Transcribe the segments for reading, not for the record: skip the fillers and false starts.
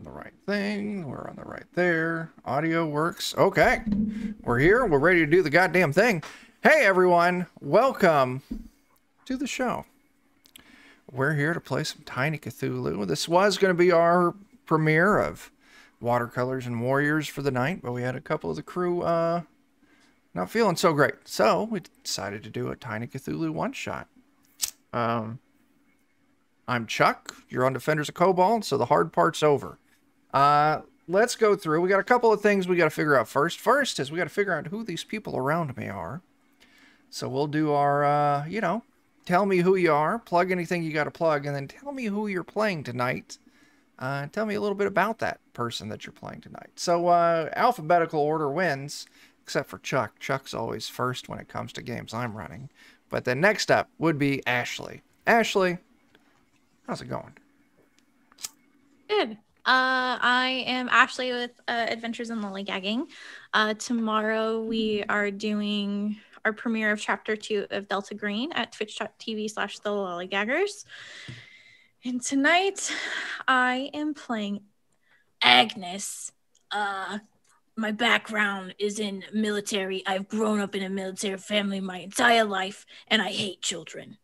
on the right thing. We're on the right there. Audio works. Okay. We're here. We're ready to do the goddamn thing. Hey, everyone. Welcome to the show. We're here to play some Tiny Cthulhu. This was going to be our premiere of Watercolors and Warriors for the night, but we had a couple of the crew not feeling so great. So we decided to do a Tiny Cthulhu one-shot. I'm Chuck. You're on Defenders of Cobalt, so the hard part's over. Let's go through. We got a couple of things we got to figure out first. First is we got to figure out who these people around me are. So we'll do our, tell me who you are, plug anything you got to plug, and then tell me who you're playing tonight. Tell me a little bit about that person that you're playing tonight. So alphabetical order wins, except for Chuck. Chuck's always first when it comes to games I'm running. But then next up would be Ashley. Ashley, how's it going? Good. I am Ashley with Adventures in Lollygagging. Tomorrow we are doing our premiere of Chapter 2 of Delta Green at twitch.tv/the Lollygaggers. And tonight I am playing Agnes. My background is in military. I've grown up in a military family my entire life, and I hate children.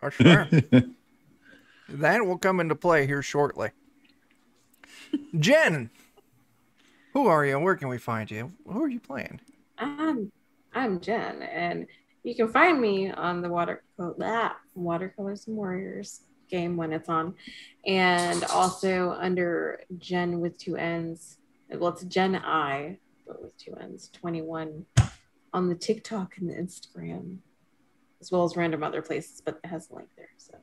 Oh, sure. That will come into play here shortly. Jen, who are you and where can we find you? Who are you playing? I'm Jen, and you can find me on the Watercolors and Warriors game when it's on, and also under Jen with 2 N's. Well, it's Jen I, but with 2 N's, 21 on the TikTok and the Instagram, as well as random other places, but it has a link there. So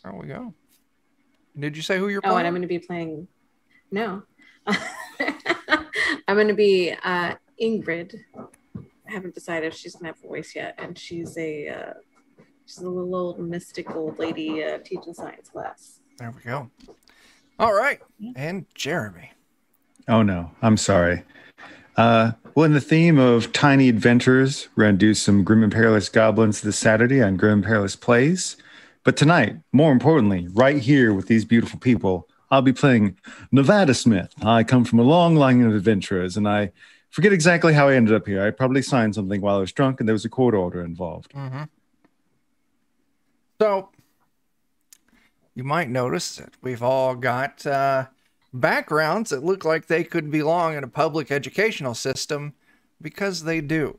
there we go. Did you say who you're playing? Oh, and I'm going to be playing. No, I'm going to be Ingrid. I haven't decided if she's going to have a voice yet, and she's a little old mystic old lady teaching science class. There we go. All right, and Jeremy. Oh no, I'm sorry. Well, in the theme of tiny adventures, we're going to do some Grim and Perilous Goblins this Saturday on Grim and Perilous Plays. But tonight, more importantly, right here with these beautiful people, I'll be playing Nevada Smith. I come from a long line of adventurers, and I forget exactly how I ended up here. I probably signed something while I was drunk, and there was a court order involved. Mm-hmm. So, you might notice that we've all got backgrounds that look like they could belong in a public educational system, because they do.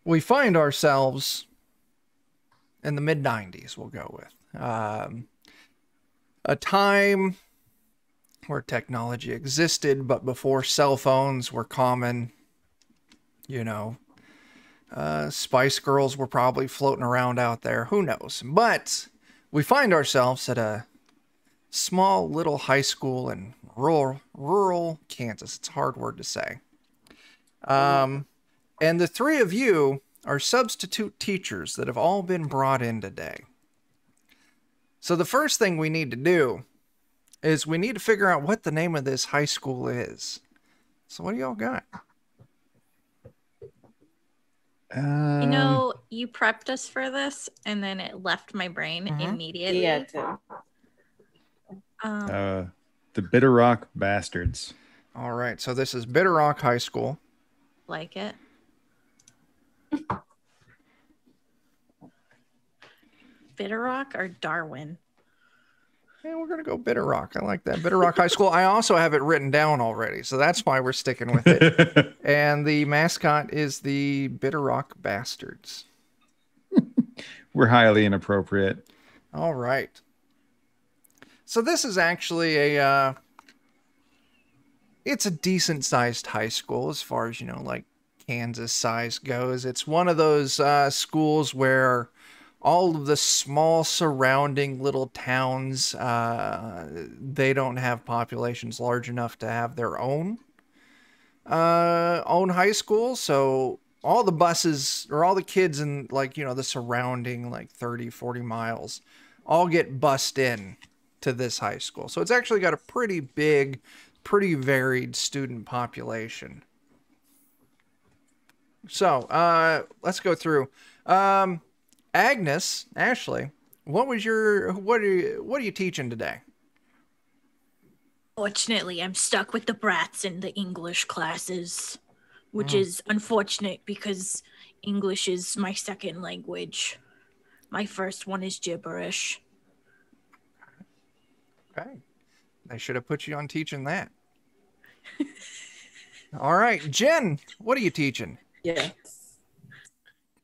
We find ourselves in the mid-90s, we'll go with. A time where technology existed, but before cell phones were common. Spice Girls were probably floating around out there. Who knows? But we find ourselves at a small little high school in rural Kansas. It's a hard word to say. And the three of you are substitute teachers that have all been brought in today. So the first thing we need to do is we need to figure out what the name of this high school is. So what do y'all got? You prepped us for this, and then it left my brain immediately. Yeah, too. The Bitter Rock Bastards. All right, so this is Bitter Rock High School. Like it. Bitter Rock or Darwin? Yeah, we're going to go Bitter Rock. I like that. Bitter Rock High School. I also have it written down already, so that's why we're sticking with it. And the mascot is the Bitter Rock Bastards. We're highly inappropriate. All right. So this is actually it's a decent-sized high school as far as, like Kansas size goes. It's one of those schools where all of the small surrounding little towns, they don't have populations large enough to have their own high school. So all the buses or all the kids in the surrounding 30, 40 miles all get bussed in to this high school. So it's actually got a pretty big, pretty varied student population. So let's go through. Ashley, what are you teaching today? Fortunately, I'm stuck with the brats in the English classes, which Mm. is unfortunate because English is my second language. My first one is gibberish. Okay. They should have put you on teaching that. All right, Jen, what are you teaching? Yes.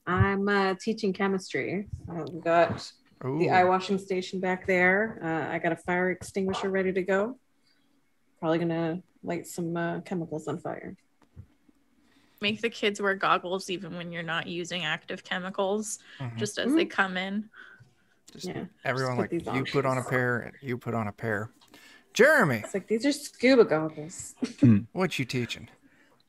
I'm teaching chemistry. I've got the eye Ooh, washing station back there. I got a fire extinguisher ready to go. Probably gonna light some chemicals on fire. Make the kids wear goggles even when you're not using active chemicals, mhm. just as they come in. Just Yeah. everyone just like, put these you on. put on a pair and you put on a pair. Jeremy, It's like these are scuba goggles. what you teaching?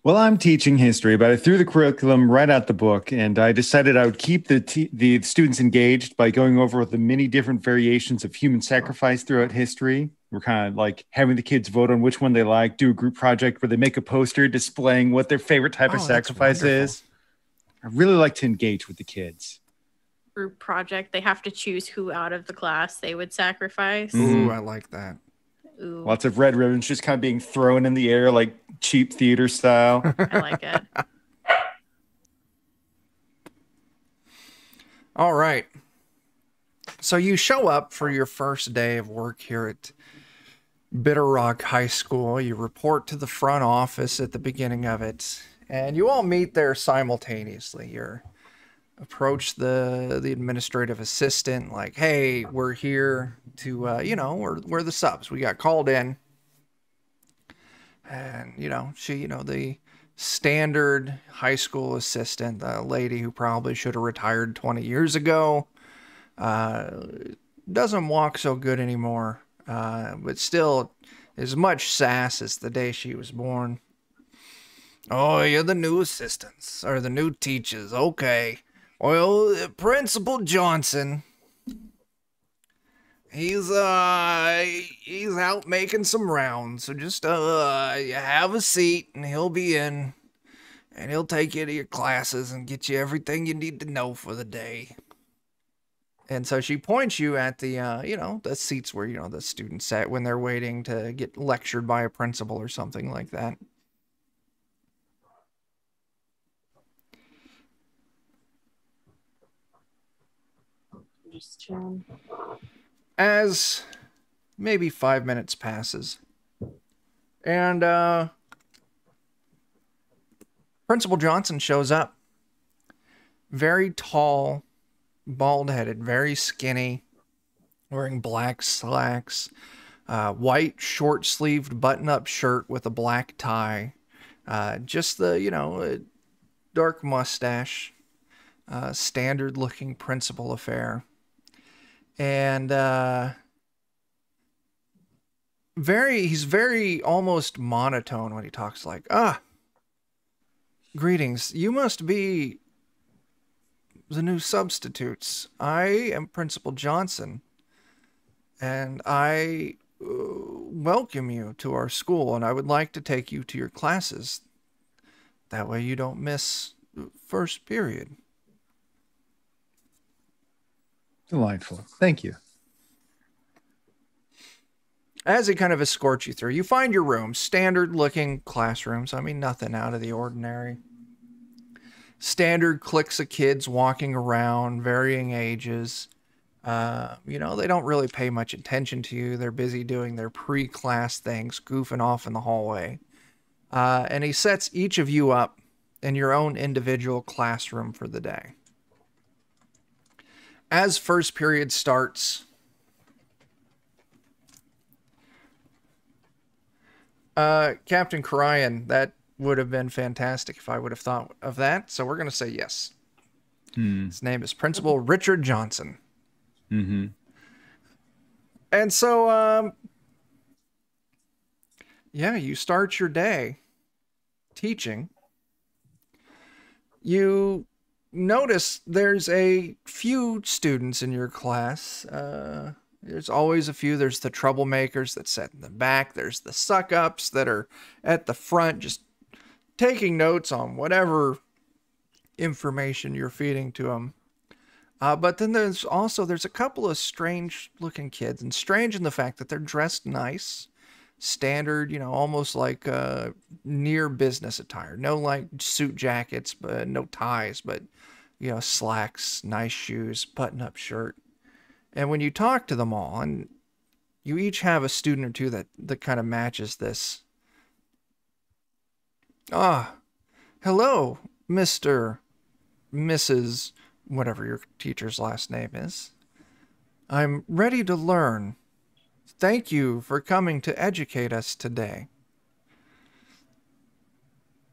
Well, I'm teaching history, but I threw the curriculum right out the book, and I decided I would keep the students engaged by going over the many different variations of human sacrifice throughout history. We're kind of like having the kids vote on which one they like, do a group project where they make a poster displaying what their favorite type of Oh, that's sacrifice wonderful. is. I really like to engage with the kids. Group project, they have to choose who out of the class they would sacrifice. Ooh, I like that. Ooh, Lots of red ribbons just kind of being thrown in the air like cheap theater style. I like it. All right. So you show up for your first day of work here at Bitter Rock High School. You report to the front office at the beginning of it, and you all meet there simultaneously. You approach the administrative assistant, like, "Hey, we're here to, we're the subs. We got called in." And, she, the standard high school assistant, the lady who probably should have retired 20 years ago, doesn't walk so good anymore, but still as much sass as the day she was born. "Oh, you're the new assistants, or the new teachers, okay. Well, Principal Johnson, he's out making some rounds, so just you have a seat and he'll be in, and he'll take you to your classes and get you everything you need to know for the day." And so she points you at the the seats where the students sat when they're waiting to get lectured by a principal or something like that. Just chilling. As maybe 5 minutes passes, and Principal Johnson shows up. Very tall, bald-headed, very skinny, wearing black slacks, white short-sleeved button-up shirt with a black tie, just the dark mustache, standard-looking principal affair, and he's very almost monotone when he talks, like, "Greetings, you must be the new substitutes. I am Principal Johnson, and I welcome you to our school, and I would like to take you to your classes. That way you don't miss first period." Delightful. Thank you. As he kind of escorts you through, you find your room. Standard-looking classrooms. I mean, nothing out of the ordinary. Standard cliques of kids walking around, varying ages. They don't really pay much attention to you. They're busy doing their pre-class things, goofing off in the hallway. And he sets each of you up in your own individual classroom for the day. As first period starts, Captain Karayan, that would have been fantastic if I would have thought of that. So we're going to say yes. His name is Principal Richard Johnson. Mm-hmm. And so, you start your day teaching. You notice there's a few students in your class. There's always a few. There's the troublemakers that sit in the back. There's the suck-ups that are at the front just taking notes on whatever information you're feeding to them. But then there's a couple of strange-looking kids, and strange in the fact that they're dressed nice. standard, almost like near business attire. No like suit jackets, but no ties, but slacks, nice shoes, button-up shirt. And when you talk to them all, and you each have a student or two that kind of matches this. Ah, hello, Mr. Mrs. whatever your teacher's last name is. I'm ready to learn. Thank you for coming to educate us today.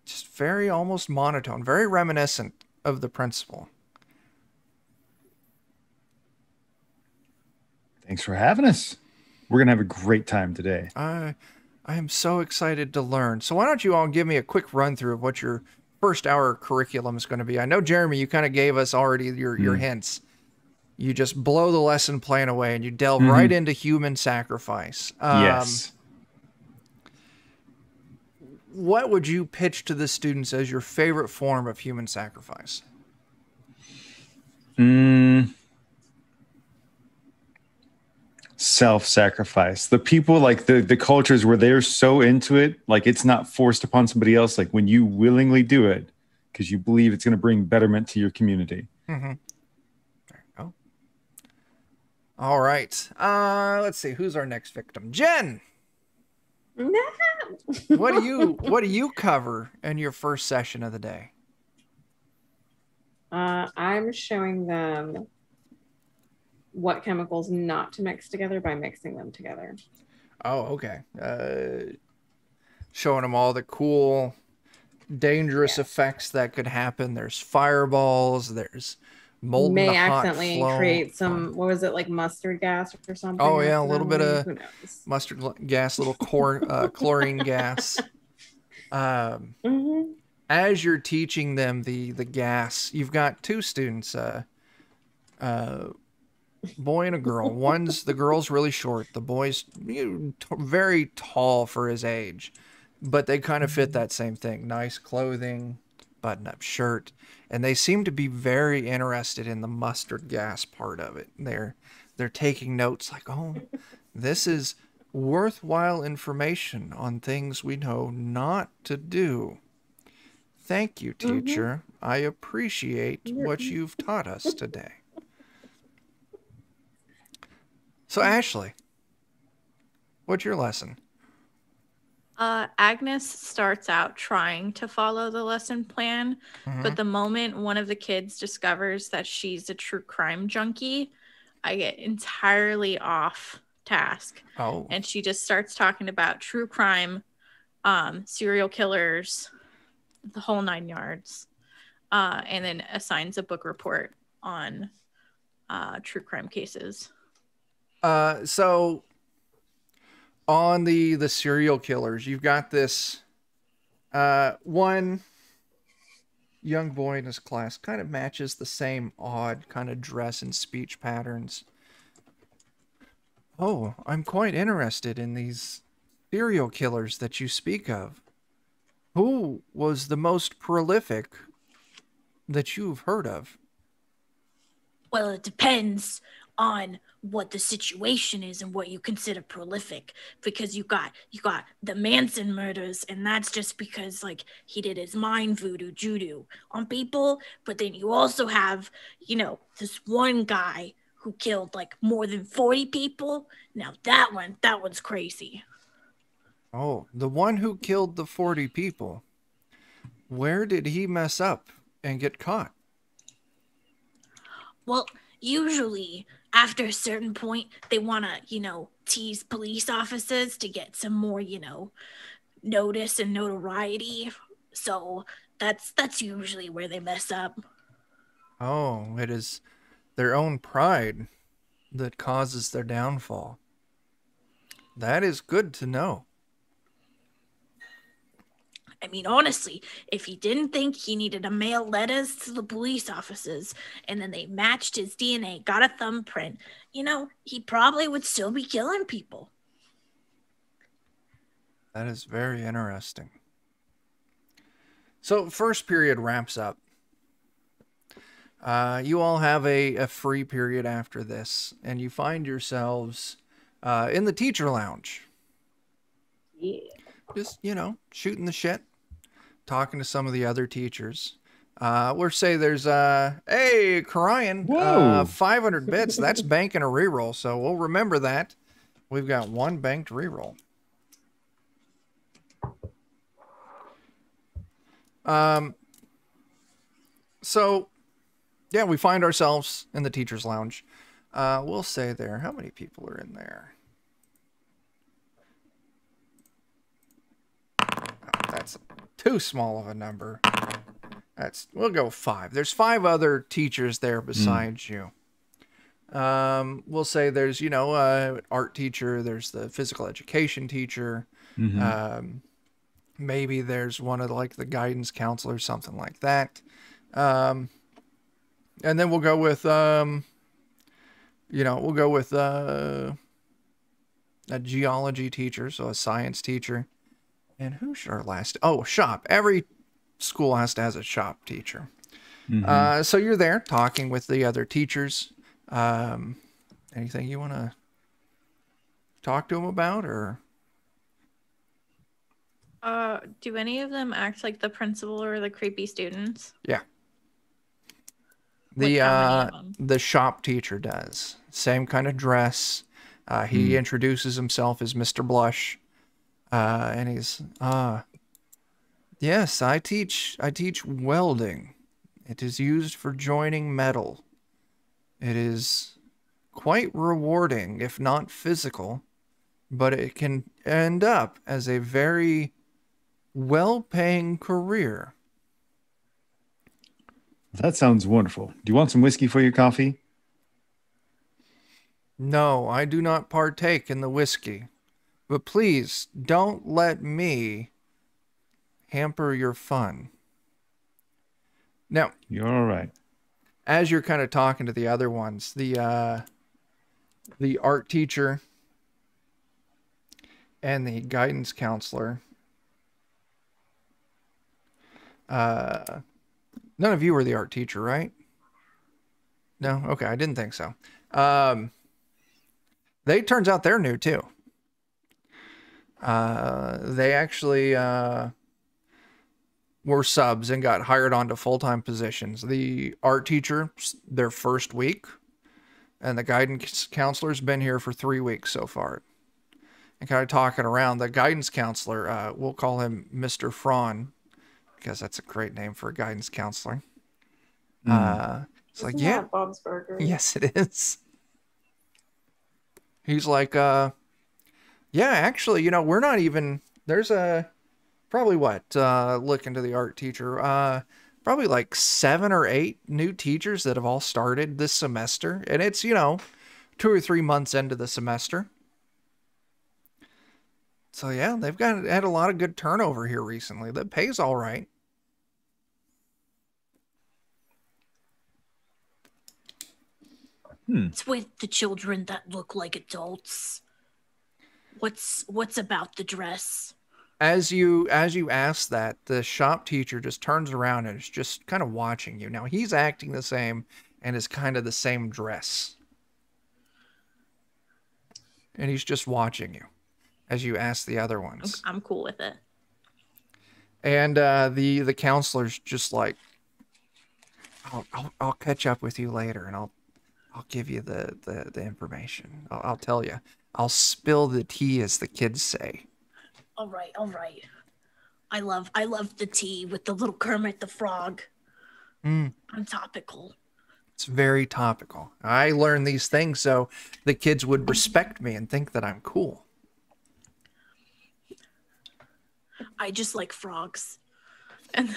Just very almost monotone, very reminiscent of the principal. Thanks for having us. We're going to have a great time today. I am so excited to learn. So why don't you all give me a quick run through of what your first hour curriculum is going to be? I know, Jeremy, you kind of gave us already your hints. You just blow the lesson plan away and you delve right into human sacrifice. Yes. What would you pitch to the students as your favorite form of human sacrifice? Self-sacrifice. The people, like the cultures where they're so into it, like it's not forced upon somebody else, like when you willingly do it because you believe it's going to bring betterment to your community. Mm-hmm. There you go. All right. Let's see. Who's our next victim? Jen! No. What do you cover in your first session of the day? I'm showing them what chemicals not to mix together by mixing them together. Oh, okay. Showing them all the cool, dangerous effects that could happen. There's fireballs. There's molten May hot accidentally flow. create some, what was it, like mustard gas or something? Oh yeah, a little bit of who knows? mustard gas, little chlorine gas. As you're teaching them the gas, you've got two students, boy and a girl. The girl's really short. The boy's very tall for his age, but they kind of fit that same thing. Nice clothing, button-up shirt, and they seem to be very interested in the mustard gas part of it. They're taking notes like, oh, this is worthwhile information on things we know not to do. Thank you, teacher. I appreciate what you've taught us today. So, Ashley, what's your lesson? Agnes starts out trying to follow the lesson plan, but the moment one of the kids discovers that she's a true crime junkie, I get entirely off task. Oh. And she just starts talking about true crime, serial killers, the whole 9 yards, and then assigns a book report on true crime cases. So on the serial killers, you've got this one young boy in his class kind of matches the same odd kind of dress and speech patterns. Oh, I'm quite interested in these serial killers that you speak of. Who was the most prolific that you've heard of? Well, it depends on what the situation is and what you consider prolific, because you got the Manson murders, and that's just because like he did his mind voodoo judo on people. But then you also have, this one guy who killed like more than 40 people. Now that one's crazy. Oh, the one who killed the 40 people. Where did he mess up and get caught? Well, usually after a certain point, they want to, tease police officers to get some more, notice and notoriety. So that's usually where they mess up. Oh, it is their own pride that causes their downfall. That is good to know. I mean, honestly, if he didn't think he needed to mail letters to the police officers and then they matched his DNA, got a thumbprint, he probably would still be killing people. That is very interesting. So, first period wraps up. You all have a free period after this, and you find yourselves in the teacher lounge. Yeah. Just, shooting the shit, talking to some of the other teachers. We'll say there's, hey, Karian, Whoa. 500 bits. That's banking a reroll, so we'll remember that. We've got one banked reroll. So, yeah, we find ourselves in the teacher's lounge. We'll say there, how many people are in there? That's too small of a number. We'll go 5. There's 5 other teachers there besides you. We'll say there's, art teacher, there's the physical education teacher. Maybe there's one of the guidance counselors, something like that. And then we'll go with, a geology teacher, so a science teacher. And who should our last? Oh, shop. Every school has to have a shop teacher. So you're there talking with the other teachers. Anything you want to talk to them about, or? Do any of them act like the principal or the creepy students? Yeah. Like, how many of them? The shop teacher does. Same kind of dress. He introduces himself as Mr. Blush. And he's, yes, I teach welding. It is used for joining metal. It is quite rewarding, if not physical, but it can end up as a very well-paying career. That sounds wonderful. Do you want some whiskey for your coffee? No, I do not partake in the whiskey. But please, don't let me hamper your fun. Now, You're all right. as you're kind of talking to the other ones, the art teacher and the guidance counselor, none of you were the art teacher, right? No? Okay, I didn't think so. Turns out they're new too. They actually were subs and got hired onto full-time positions. The art teacher, their first week, and the guidance counselor's been here for 3 weeks so far. And kind of talking around, the guidance counselor, we'll call him Mr. Fraun, because that's a great name for a guidance counselor. It's like, Isn't yeah, that Bob's Burger? yes, it is. He's like, yeah, actually, we're not even, there's probably look into the art teacher, probably like 7 or 8 new teachers that have all started this semester. And it's, 2 or 3 months into the semester. So yeah, they've had a lot of good turnover here recently. That pays all right. It's with the children that look like adults. What's about the dress? As you ask that, the shop teacher just turns around and is just kind of watching you. Now he's acting the same and is kind of the same dress. And he's just watching you as you ask the other ones. I'm cool with it. And the counselor's just like, I'll catch up with you later, and I'll give you the information. I'll tell you. I'll spill the tea, as the kids say. All right. I love the tea with the little Kermit the Frog. I'm topical. It's very topical. I learned these things so the kids would respect me and think that I'm cool. I just like frogs. And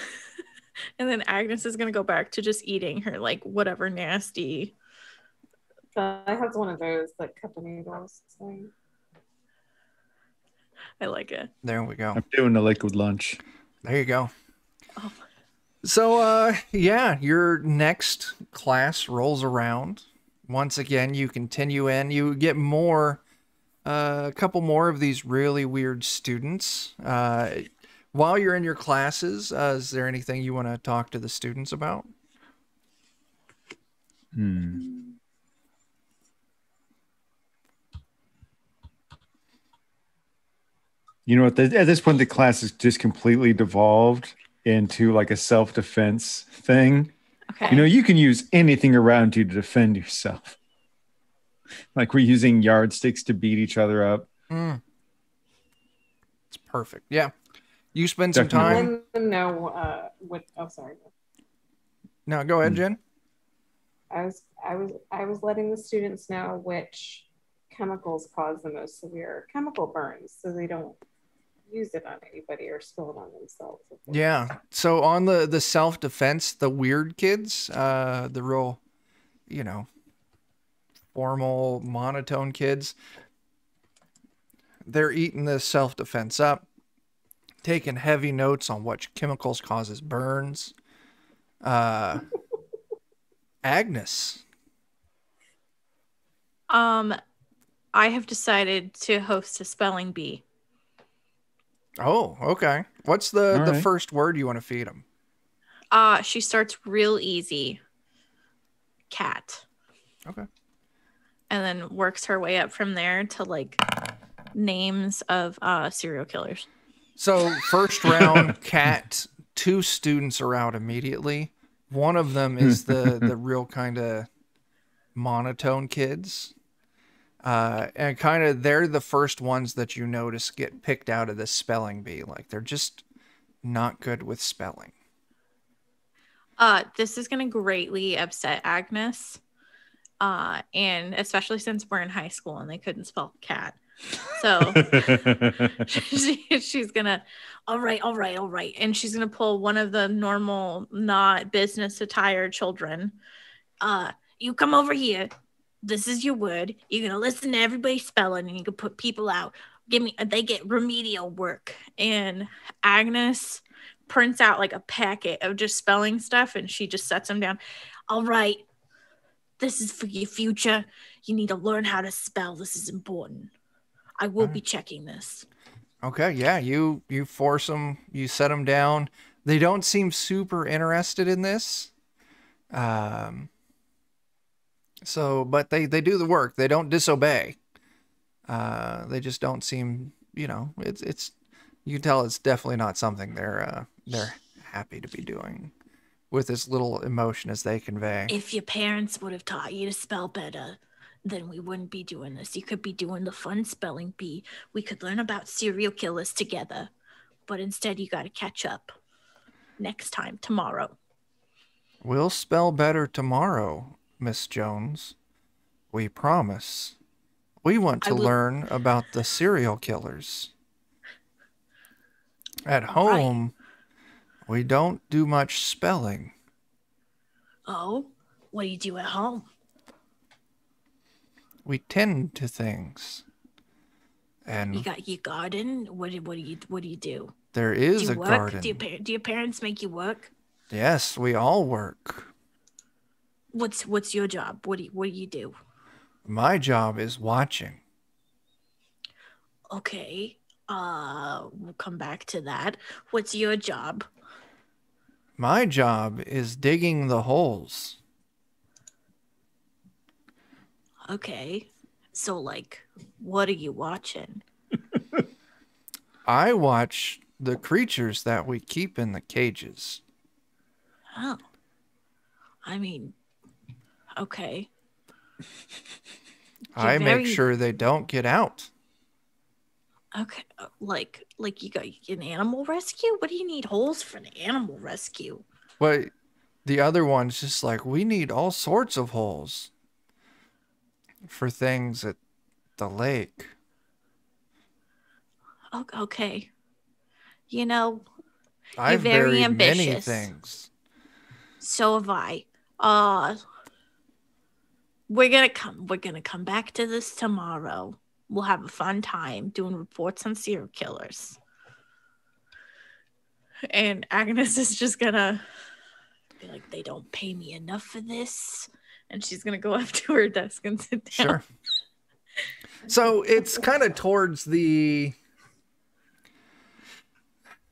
then Agnes is gonna go back to just eating her whatever nasty. I have one of those cup of noodles thing. I like it. There we go. I'm doing a liquid lunch. There you go. Oh. So, yeah, your next class rolls around. Once again, you continue in. You get a couple more of these really weird students. While you're in your classes, is there anything you want to talk to the students about? You know what? At this point, the class is just completely devolved into like a self-defense thing. Okay. You know, you can use anything around you to defend yourself. Like we're using yardsticks to beat each other up. It's perfect. Yeah. You spend some Definitely. time. Let them know what. Oh, sorry. No, go ahead, Jen. I was letting the students know which chemicals cause the most severe chemical burns, so they don't use it on anybody or spill it on themselves. Yeah. So on the self-defense, the weird kids, the real, you know, formal, monotone kids, they're eating this self-defense up, taking heavy notes on what chemicals causes burns. Agnes. I have decided to host a spelling bee. Oh, okay. What's the All right. first word you want to feed them? She starts real easy. Cat. Okay. And then works her way up from there to like names of serial killers. So first round, cat. 2 students are out immediately. One of them is the real kind of monotone kids. And kind of they're the first ones that you notice get picked out of this spelling bee. Like they're just not good with spelling. This is going to greatly upset Agnes. And especially since we're in high school and they couldn't spell cat. So she's gonna, all right. And she's gonna pull one of the normal, not business attire children. You come over here. This is your word. You're gonna listen to everybody spelling and you can put people out. They get remedial work. And Agnes prints out like a packet of just spelling stuff and she just sets them down. All right. This is for your future. You need to learn how to spell. This is important. I will be checking this. Okay, yeah, you force them, you set them down. They don't seem super interested in this. So, but they do the work. They don't disobey. They just don't seem, it's you can tell it's definitely not something they're happy to be doing with as little emotion as they convey. If your parents would have taught you to spell better, then we wouldn't be doing this. You could be doing the fun spelling bee. We could learn about serial killers together. But instead, you got to catch up next time, tomorrow. We'll spell better tomorrow, Miss Jones. We promise. We want to learn about the serial killers. At home, we don't do much spelling. Oh, what do you do at home? We tend to things. And you got your garden. What do you do? There is a work? garden. Do your parents make you work? Yes, we all work. What's your job? What do you do? My job is watching. Okay. We'll come back to that. What's your job? My job is digging the holes. Okay. So, like, what are you watching? I watch the creatures that we keep in the cages. Oh. I mean, okay. I make sure they don't get out. Okay. Like you got an animal rescue? What do you need holes for an animal rescue? But the other one's just like, we need all sorts of holes for things at the lake. Okay. I've you're very ambitious. Many things. So have I. We're gonna come back to this tomorrow. We'll have a fun time doing reports on serial killers. And Agnes is just gonna be like, they don't pay me enough for this. And she's gonna go up to her desk and sit down. Sure. So it's kind of towards the,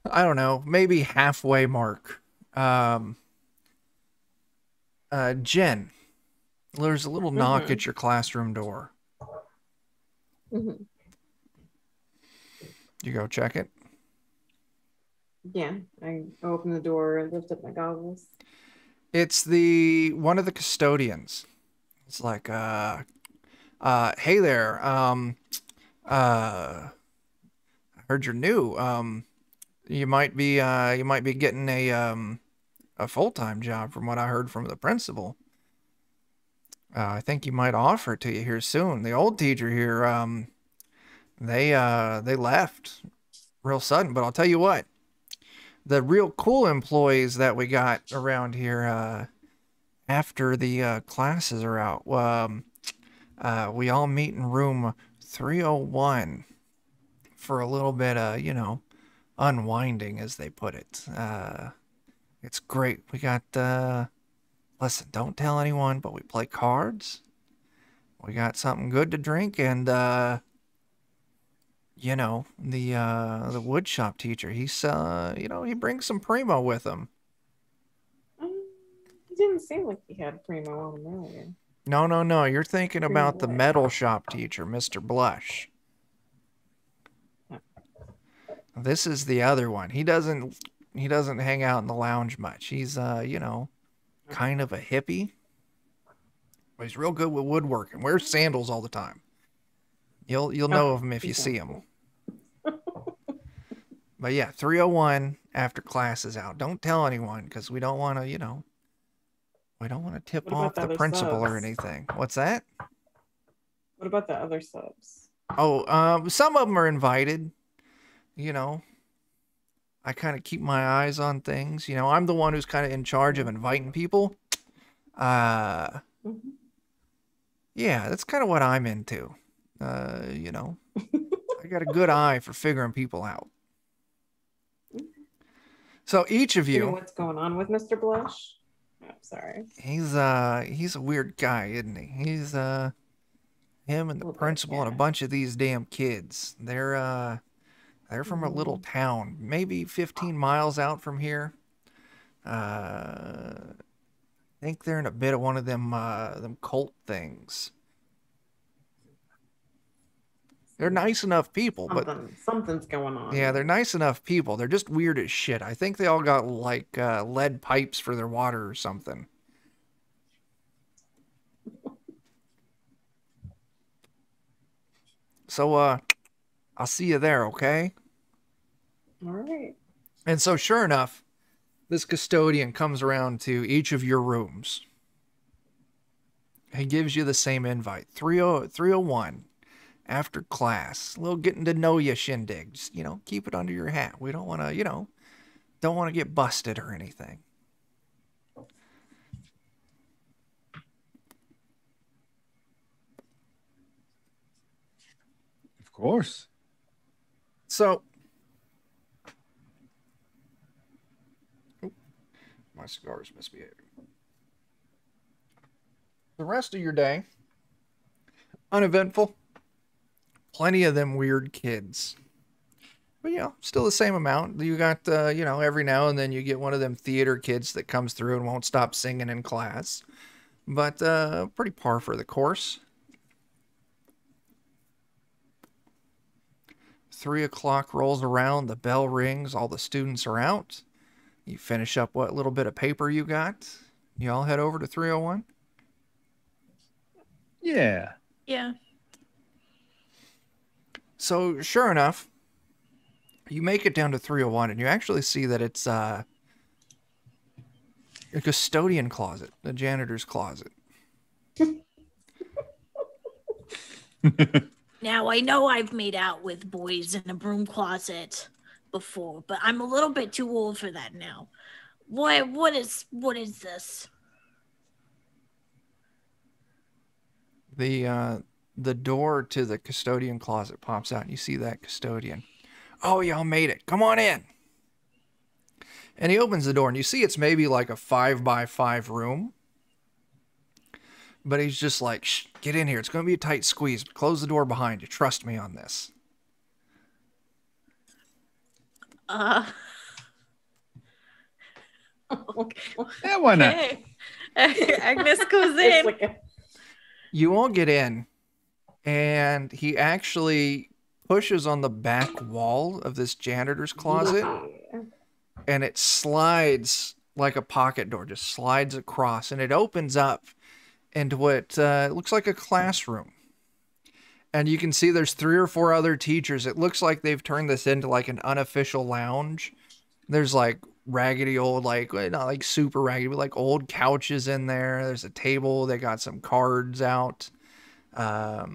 I don't know, maybe halfway mark. Jen, there's a little knock at your classroom door. Mm-hmm. You go check it. Yeah, I open the door and lift up my goggles. It's one of the custodians. It's like, hey there. I heard you're new. You might be getting a full-time job from what I heard from the principal. I think you might offer it to you here soon. The old teacher here, they left real sudden, but I'll tell you what. The real cool employees that we got around here, after the classes are out, we all meet in room 301 for a little bit of, unwinding, as they put it. It's great. We got, listen, don't tell anyone, but we play cards. We got something good to drink, and, the woodshop teacher, he's, he brings some primo with him. He didn't seem like he had primo on him earlier. No. You're thinking about the what? metal shop teacher, Mr. Blush. This is the other one. He doesn't hang out in the lounge much. He's kind of a hippie. But he's real good with woodworking. Wears sandals all the time. You'll know of him if you see him. But yeah, 301 after class is out. Don't tell anyone, because we don't want to, we don't want to tip off the principal or anything. What's that? What about the other subs? Oh, some of them are invited. I kind of keep my eyes on things. I'm the one who's kind of in charge of inviting people. Yeah, that's kind of what I'm into. I got a good eye for figuring people out. So each of you... What's going on with Mr. Blush? Oh, sorry. He's a weird guy, isn't he? He's him and the principal and a bunch of these damn kids. They're from a little town, maybe 15 miles out from here. I think they're in a bit of one of them cult things. They're nice enough people, but something's going on. Yeah, they're nice enough people. They're just weird as shit. I think they all got like lead pipes for their water or something. So I'll see you there, okay? All right. And so sure enough, this custodian comes around to each of your rooms. He gives you the same invite. 301 after class. A little getting to know you shindig. Just, keep it under your hat. We don't want to, don't want to get busted or anything. Of course. So, my cigar is misbehaving. The rest of your day, uneventful. Plenty of them weird kids. But, still the same amount. You got, every now and then you get one of them theater kids that comes through and won't stop singing in class. But pretty par for the course. 3 o'clock rolls around, the bell rings, all the students are out. You finish up what little bit of paper you got. You all head over to 301? Yeah. Yeah. So, sure enough, you make it down to 301, and you actually see that it's a custodian closet, a janitor's closet. Now, I know I've made out with boys in a broom closet before, but I'm a little bit too old for that now. What is this? The door to the custodian closet pops out, and you see that custodian. Oh, y'all made it. Come on in. And he opens the door, and you see it's maybe like a 5x5 room. But he's just like, shh, get in here. It's going to be a tight squeeze. But close the door behind you. Trust me on this. Okay. Yeah, why not? Okay. Agnes goes in. Like You all get in, and he actually pushes on the back wall of this janitor's closet, and it slides like a pocket door, just slides across, and it opens up into what looks like a classroom. And you can see there's 3 or 4 other teachers. It looks like they've turned this into like an unofficial lounge. There's like raggedy old, like not like super raggedy, but like old couches in there. There's a table. They got some cards out. Yeah,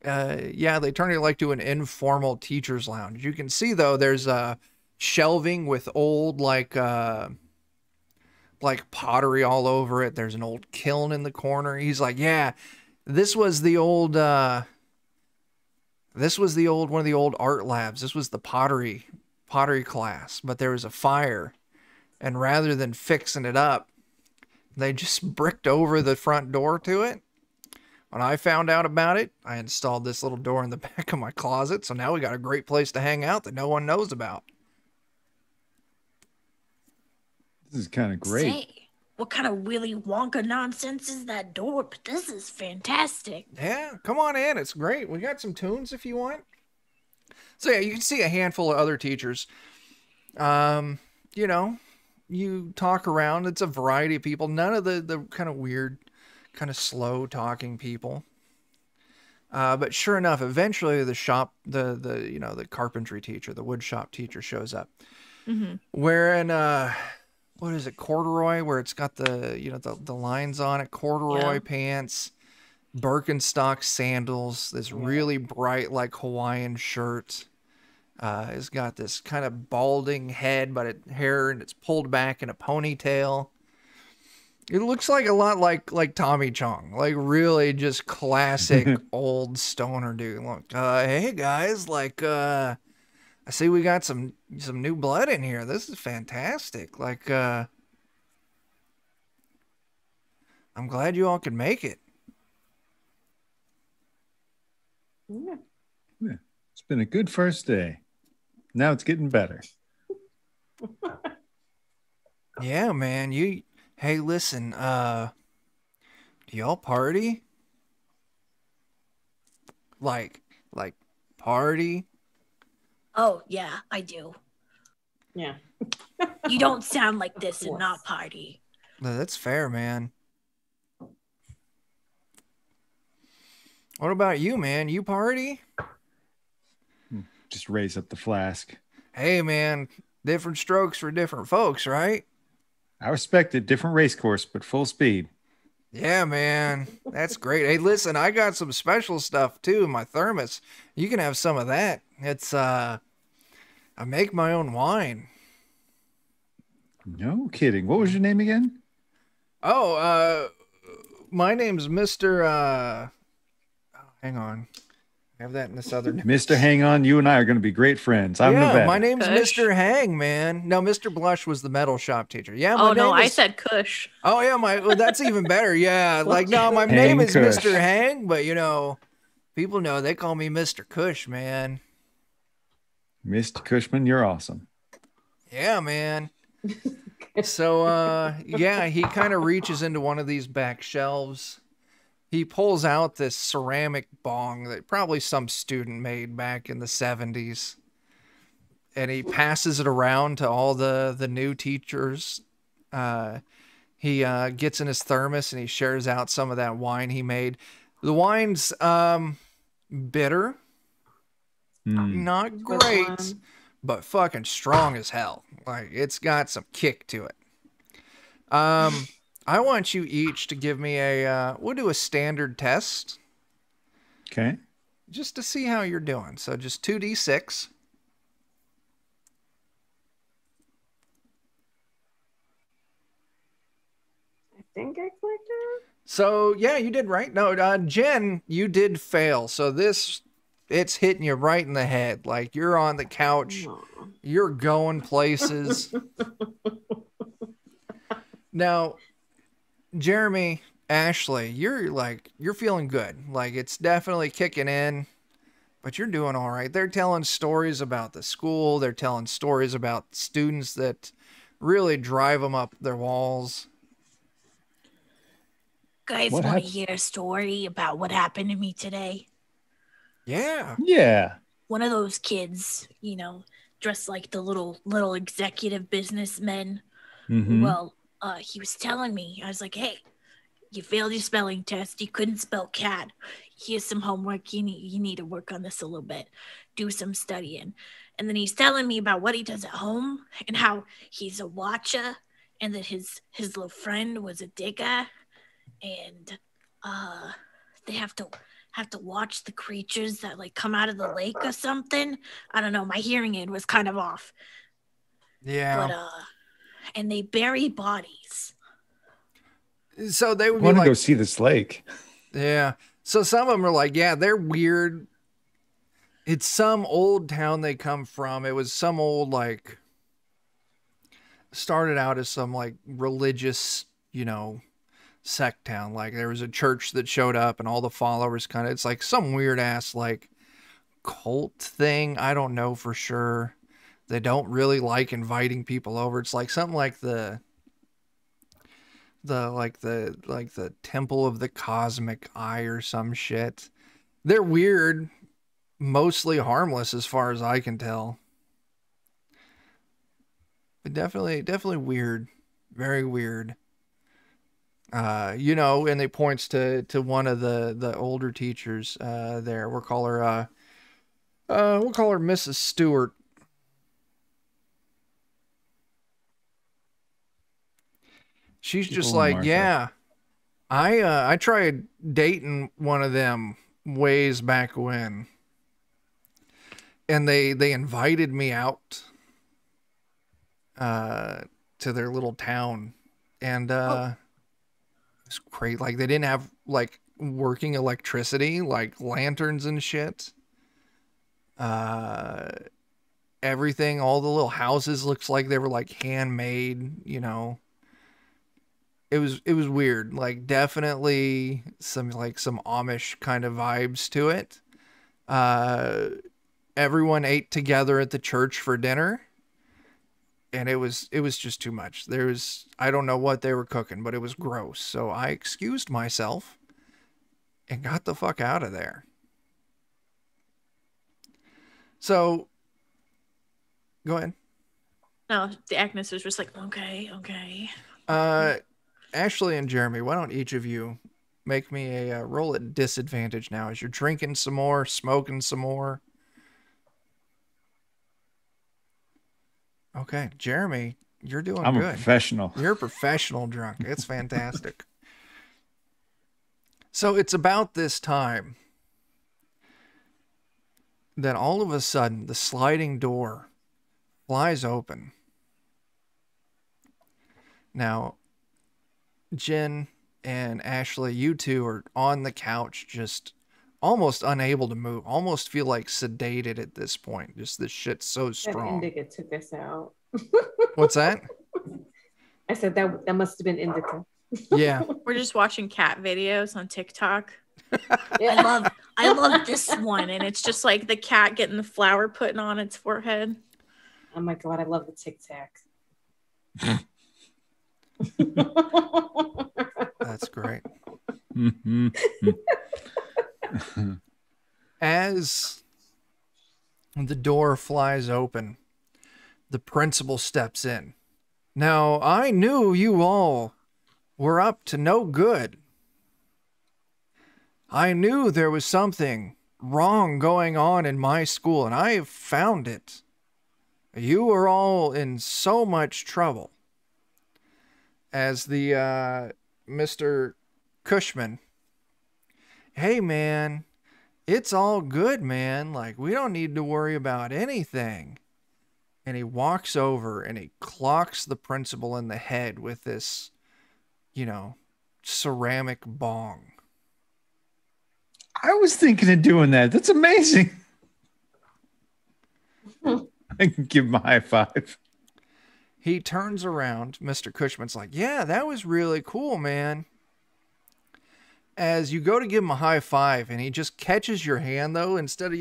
they turned it like to an informal teacher's lounge. You can see though, there's shelving with old like pottery all over it. There's an old kiln in the corner. He's like, yeah, this was the old one of the old art labs. This was the pottery class, but there was a fire, and rather than fixing it up, they just bricked over the front door to it. When I found out about it, I installed this little door in the back of my closet, so now we got a great place to hang out that no one knows about. This is kind of great. Say, what kind of Willy Wonka nonsense is that door? But this is fantastic. Yeah, come on in. It's great. We got some tunes if you want. So yeah, you can see a handful of other teachers. You know, you talk around. It's a variety of people. None of the kind of weird, kind of slow talking people. But sure enough, eventually the carpentry teacher, the wood shop teacher shows up. Mm-hmm. Wearing what is it, corduroy, where it's got the lines on it, corduroy pants, Birkenstock sandals, this really bright like Hawaiian shirt. It's got this kind of balding head, but hair, and it's pulled back in a ponytail. It looks like a lot like Tommy Chong, like really just classic old stoner dude. Look, hey guys, like I see we got some new blood in here. This is fantastic. Like I'm glad you all could make it. Yeah. It's been a good first day. Now it's getting better. Yeah, man. Hey, listen, do y'all party? Like party? Oh, yeah, I do. Yeah. You don't sound like this and not party. No, that's fair, man. What about you, man? You party? Just raise up the flask. Hey, man, different strokes for different folks, right? I respect it. Different race course, but full speed. Yeah, man. That's great. Hey, listen, I got some special stuff too in my thermos. You can have some of that. It's I make my own wine. No kidding. What was your name again? Oh, my name's Mr. Hang on. I have that in this other name. Mr. Hang On, you and I are going to be great friends. I'm Nevada. My name's Kush. Mr. Hang, man. No, Mr. Blush was the metal shop teacher. Yeah, Oh my no, name I is... said Kush. Oh yeah, well, that's even better. Yeah, like no, my name is Kush. Mr. Hang, but people know they call me Mr. Kush, man. Mr. Cushman, you're awesome. Yeah, man. So yeah, he kind of reaches into one of these back shelves. He pulls out this ceramic bong that probably some student made back in the 70s. And he passes it around to all the new teachers. He gets in his thermos and he shares out some of that wine he made. The wine's bitter. Not great, but fucking strong as hell. Like, it's got some kick to it. I want you each to give me we'll do a standard test. Okay. Just to see how you're doing. So just 2d6. I think I clicked it. So yeah, you did right. No, Jen, you did fail. So it's hitting you right in the head. Like you're on the couch. Aw. You're going places. Now, Jeremy, Ashley, you're feeling good. Like it's definitely kicking in, but you're doing all right. They're telling stories about the school. They're telling stories about students that really drive them up their walls. Guys What want to hap- hear a story about what happened to me today? Yeah. Yeah. One of those kids, dressed like the little executive businessmen. Mm-hmm. Well, he was telling me, I was like, hey, you failed your spelling test. You couldn't spell cat. Here's some homework. You need to work on this a little bit. Do some studying. And then he's telling me about what he does at home and how he's a watcher and that his little friend was a digger and they have to watch the creatures that like come out of the lake or something. I don't know. My hearing aid was kind of off. Yeah. But and they bury bodies. So they I would be want to like, go see this lake. yeah. So some of them are like, yeah, they're weird. It's some old town they come from. It was some old, like, started out as some, like, religious, sect town. Like, there was a church that showed up and all the followers kind of, it's like some weird ass, like, cult thing. I don't know for sure. They don't really like inviting people over. It's like something like the Temple of the Cosmic Eye or some shit. They're weird, mostly harmless as far as I can tell. But definitely weird. Very weird. And they points to one of the older teachers there. We'll call her Mrs. Stewart. She's just Oh, like, Martha. yeah, I tried dating one of them ways back when, and they invited me out to their little town, and it's great. Like they didn't have like working electricity, like lanterns and shit. Everything, all the little houses looks like they were like handmade, It was weird. Like definitely some Amish kind of vibes to it. Everyone ate together at the church for dinner, and it was just too much. I don't know what they were cooking, but it was gross. So I excused myself and got the fuck out of there. So go ahead. No, the Agnes was just like, okay. Ashley and Jeremy, why don't each of you make me a roll at disadvantage now as you're drinking some more, smoking some more. Okay, Jeremy, you're doing I'm good. a professional. You're a professional drunk. It's fantastic. So it's about this time that all of a sudden the sliding door flies open. Now, Jen and Ashley, you two are on the couch, just almost unable to move, almost feel like sedated at this point. Just this shit's so That strong. indica took us out. What's that? I said that must have been indica. Yeah. We're just watching cat videos on TikTok. Yeah. I love this one. And it's just like the cat getting the flour putting on its forehead. Oh my god, I love the Tic Tac. That's great. As the door flies open, the principal steps in. Now, I knew you all were up to no good. I knew there was something wrong going on in my school, and I have found it. You are all in so much trouble. As the Mr. Cushman, hey man, it's all good, man. Like, we don't need to worry about anything. And he walks over and he clocks the principal in the head with this, ceramic bong. I was thinking of doing that. That's amazing. I can give him a high five. He turns around. Mr. Cushman's like, yeah, that was really cool, man. As you go to give him a high five, and he just catches your hand, though, instead of,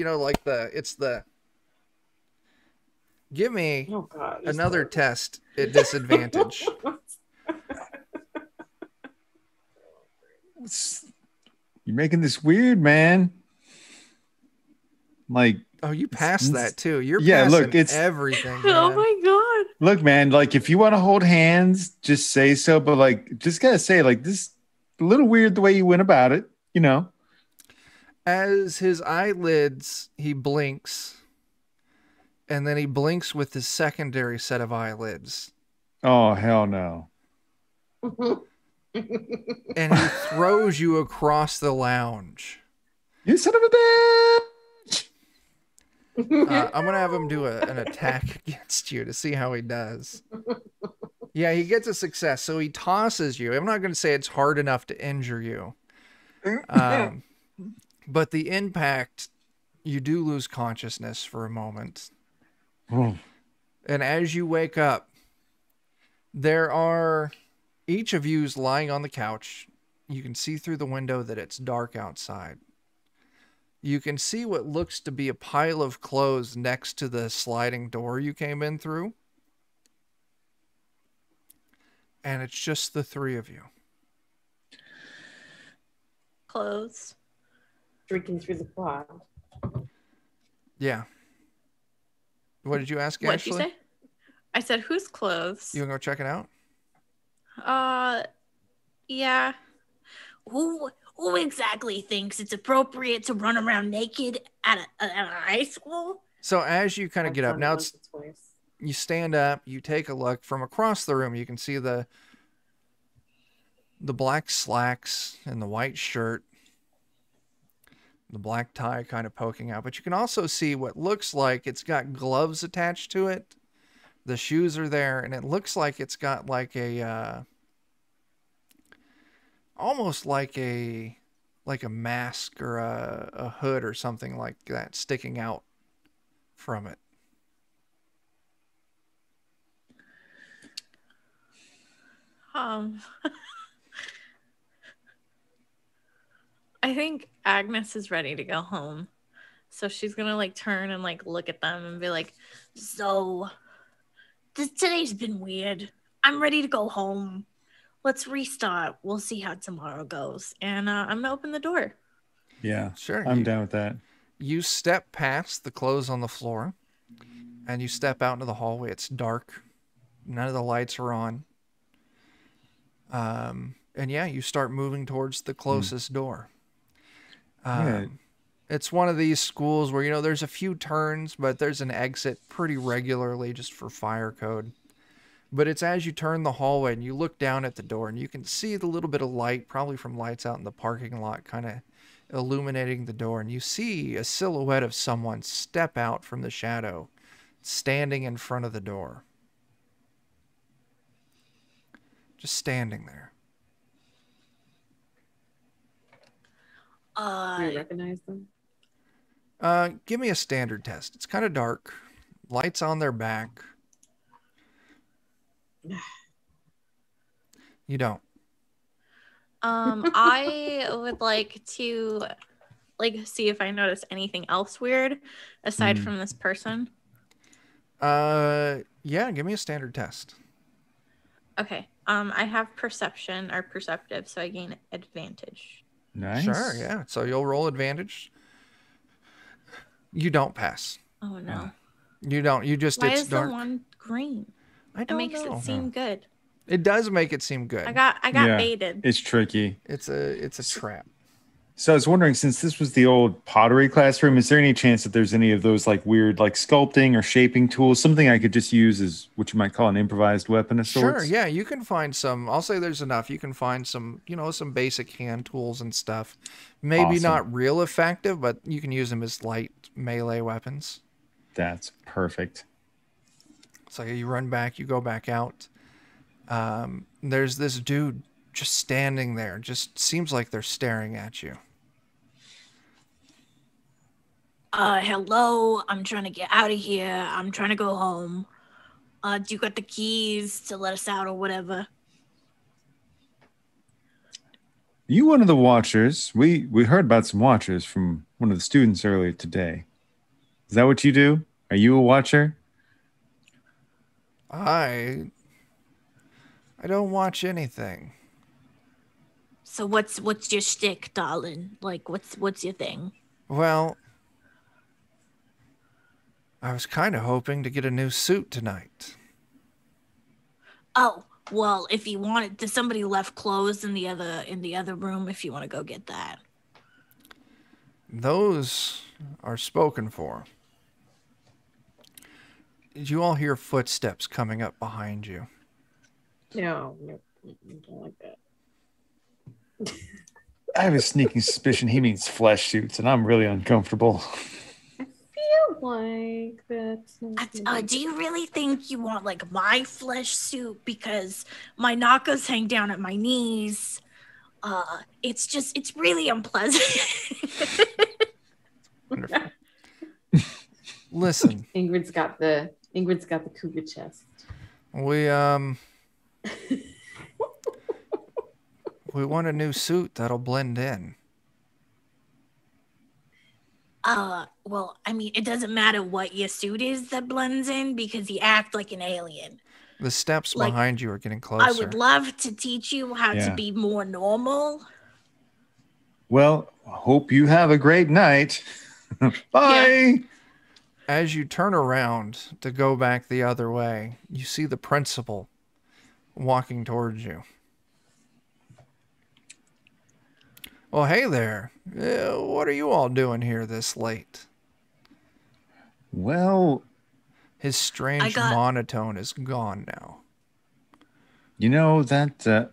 give me another test at disadvantage. You're making this weird, man. Like, Oh, you passed that too. You're yeah, passing look, it's everything, Oh man. my god. look, man, like if you want to hold hands, just say so. But like, just gotta say, like, this a little weird the way you went about it, you know. As his eyelids, he blinks, and then he blinks with his secondary set of eyelids, Oh, hell no. and he throws you across the lounge. You son of a bitch. I'm gonna have him do an attack against you to see how he does. Yeah, he gets a success, so he tosses you. I'm not gonna say it's hard enough to injure you, but the impact, you do lose consciousness for a moment, Oh, and as you wake up, there are each of you's lying on the couch. You can see through the window that it's dark outside. You can see what looks to be a pile of clothes next to the sliding door you came in through. And it's just the three of you. Clothes. Drinking through the quad. Yeah. What did you ask, What'd you Ashley? say? I said, whose clothes? You want to go check it out? Yeah. Who exactly thinks it's appropriate to run around naked at a high school? So as you kind of I've get up, done now it it's once or twice. you stand up, you take a look from across the room. You can see the black slacks and the white shirt, the black tie kind of poking out. But you can also see what looks like it's got gloves attached to it. The shoes are there, and it looks like it's got like a almost like a mask or a hood or something like that sticking out from it. I think Agnes is ready to go home. So she's gonna like turn and like look at them and be like, So, today's been weird. I'm ready to go home. Let's restart. We'll see how tomorrow goes. and I'm gonna open the door. yeah, Sure. I'm down with that. You step past the clothes on the floor, and you step out into the hallway. It's dark. None of the lights are on. And yeah, you start moving towards the closest door. Yeah. It's one of these schools where, there's a few turns, but there's an exit pretty regularly just for fire code. But it's as you turn the hallway and you look down at the door and you can see the little bit of light, probably from lights out in the parking lot, kind of illuminating the door. And you see a silhouette of someone step out from the shadow, standing in front of the door. Just standing there. Do you recognize them? Give me a standard test. It's kind of dark. Lights on their back. You don't. I would like to see if I notice anything else weird aside from this person. Yeah, give me a standard test. Okay. I have perception or perceptive, so I gain advantage. Nice. Sure, yeah. So you'll roll advantage. You don't pass. Oh no. You don't. You just, Why it's is dark. the one green? I It don't makes know. it seem good. It does make it seem good. I got Yeah. baited. It's tricky. It's a trap. So I was wondering, since this was the old pottery classroom, is there any chance that there's any of those like weird like sculpting or shaping tools, something I could just use as what you might call an improvised weapon of Sure, sorts? yeah, you can find some. I'll say there's enough. You can find some, some basic hand tools and stuff. Maybe Awesome. not real effective, but you can use them as light melee weapons. That's perfect. So you run back, you go back out. There's this dude just standing there. Just seems like they're staring at you. Hello. I'm trying to get out of here. I'm trying to go home. Do you got the keys to let us out or whatever? You one of the watchers? We heard about some watchers from one of the students earlier today. Is that what you do? Are you a watcher? I don't watch anything. So what's your shtick, darling? Like what's your thing? Well, I was kind of hoping to get a new suit tonight. Oh, well, if you want it, somebody left clothes in the other room if you want to go get that. Those are spoken for. Did you all hear footsteps coming up behind you? No, don't like that. I have a sneaking suspicion he means flesh suits, and I'm really uncomfortable. I feel like that. Do you really think you want like my flesh suit? Because my knuckles hang down at my knees. It's really unpleasant. Wonderful. Listen, Ingrid's got the cougar chest. we want a new suit that'll blend in. Well, I mean, it doesn't matter what your suit is that blends in because you act like an alien. The steps Like, behind you are getting closer. I would love to teach you how to be more normal. Well, hope you have a great night. Bye. Yeah. As you turn around to go back the other way, you see the principal walking towards you. Well, hey there. What are you all doing here this late? Well, his strange monotone is gone now. You know that.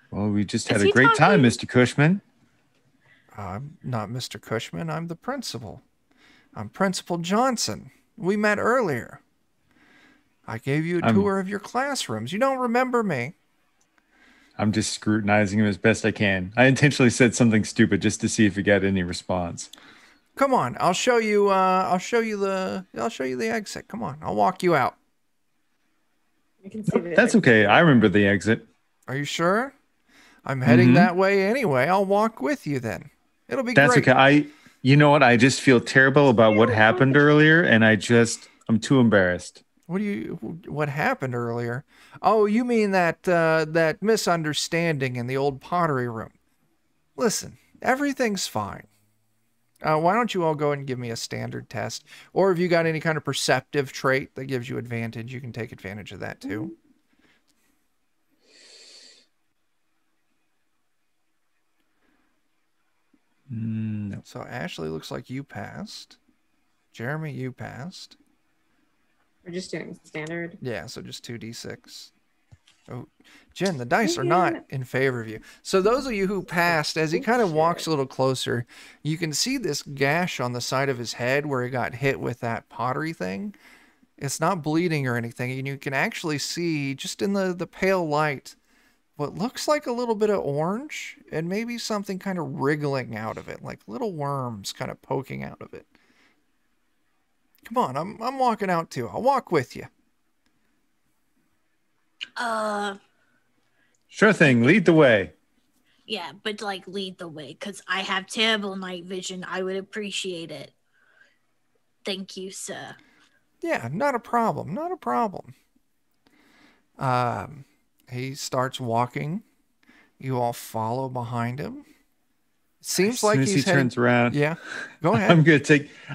Well, we just had a great time, Mr. Cushman. I'm not Mr. Cushman. I'm the principal. I'm Principal Johnson. We met earlier. I gave you a tour of your classrooms. You don't remember me. I'm just scrutinizing him as best I can. I intentionally said something stupid just to see if he got any response. Come on, I'll show you. I'll show you the exit. Come on, I'll walk you out. I can see That's okay. I remember the exit. Are you sure? I'm heading that way anyway. I'll walk with you then. It'll be great. That's okay. You know what? I just feel terrible about what happened earlier, and I'm too embarrassed. What happened earlier? Oh, you mean that misunderstanding in the old pottery room. Listen, everything's fine. Why don't you all go and give me a standard test? Or if you got any kind of perceptive trait that gives you advantage, you can take advantage of that too. No. So Ashley, looks like you passed. Jeremy, you passed. We're just doing standard. Yeah, so just 2d6. Oh, Jen, the dice are not in favor of you. So those of you who passed, as he kind of walks a little closer, you can see this gash on the side of his head where he got hit with that pottery thing. It's not bleeding or anything, and you can actually see, just in the pale light, what looks like a little bit of orange, and maybe something kind of wriggling out of it, like little worms kind of poking out of it. Come on, I'm walking out too. I'll walk with you. Sure thing. Lead the way. Yeah, but like lead the way, because I have terrible night vision. I would appreciate it. Thank you, sir. Yeah, not a problem. Not a problem. He starts walking. You all follow behind him. Seems like he turns around. Yeah, go ahead.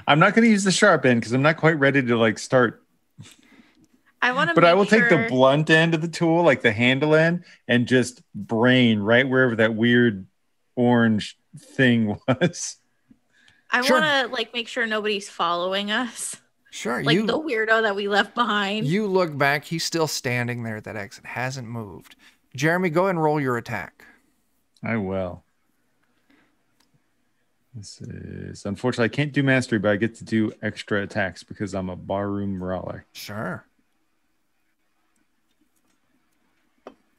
I'm not going to use the sharp end because I'm not quite ready to like start. I will take the blunt end of the tool, like the handle end, and just brain right wherever that weird orange thing was. I want to like make sure nobody's following us. Sure. Like the weirdo that we left behind. You look back. He's still standing there at that exit. Hasn't moved. Jeremy, go ahead and roll your attack. I will. This is unfortunately I can't do mastery, but I get to do extra attacks because I'm a barroom brawler. Sure.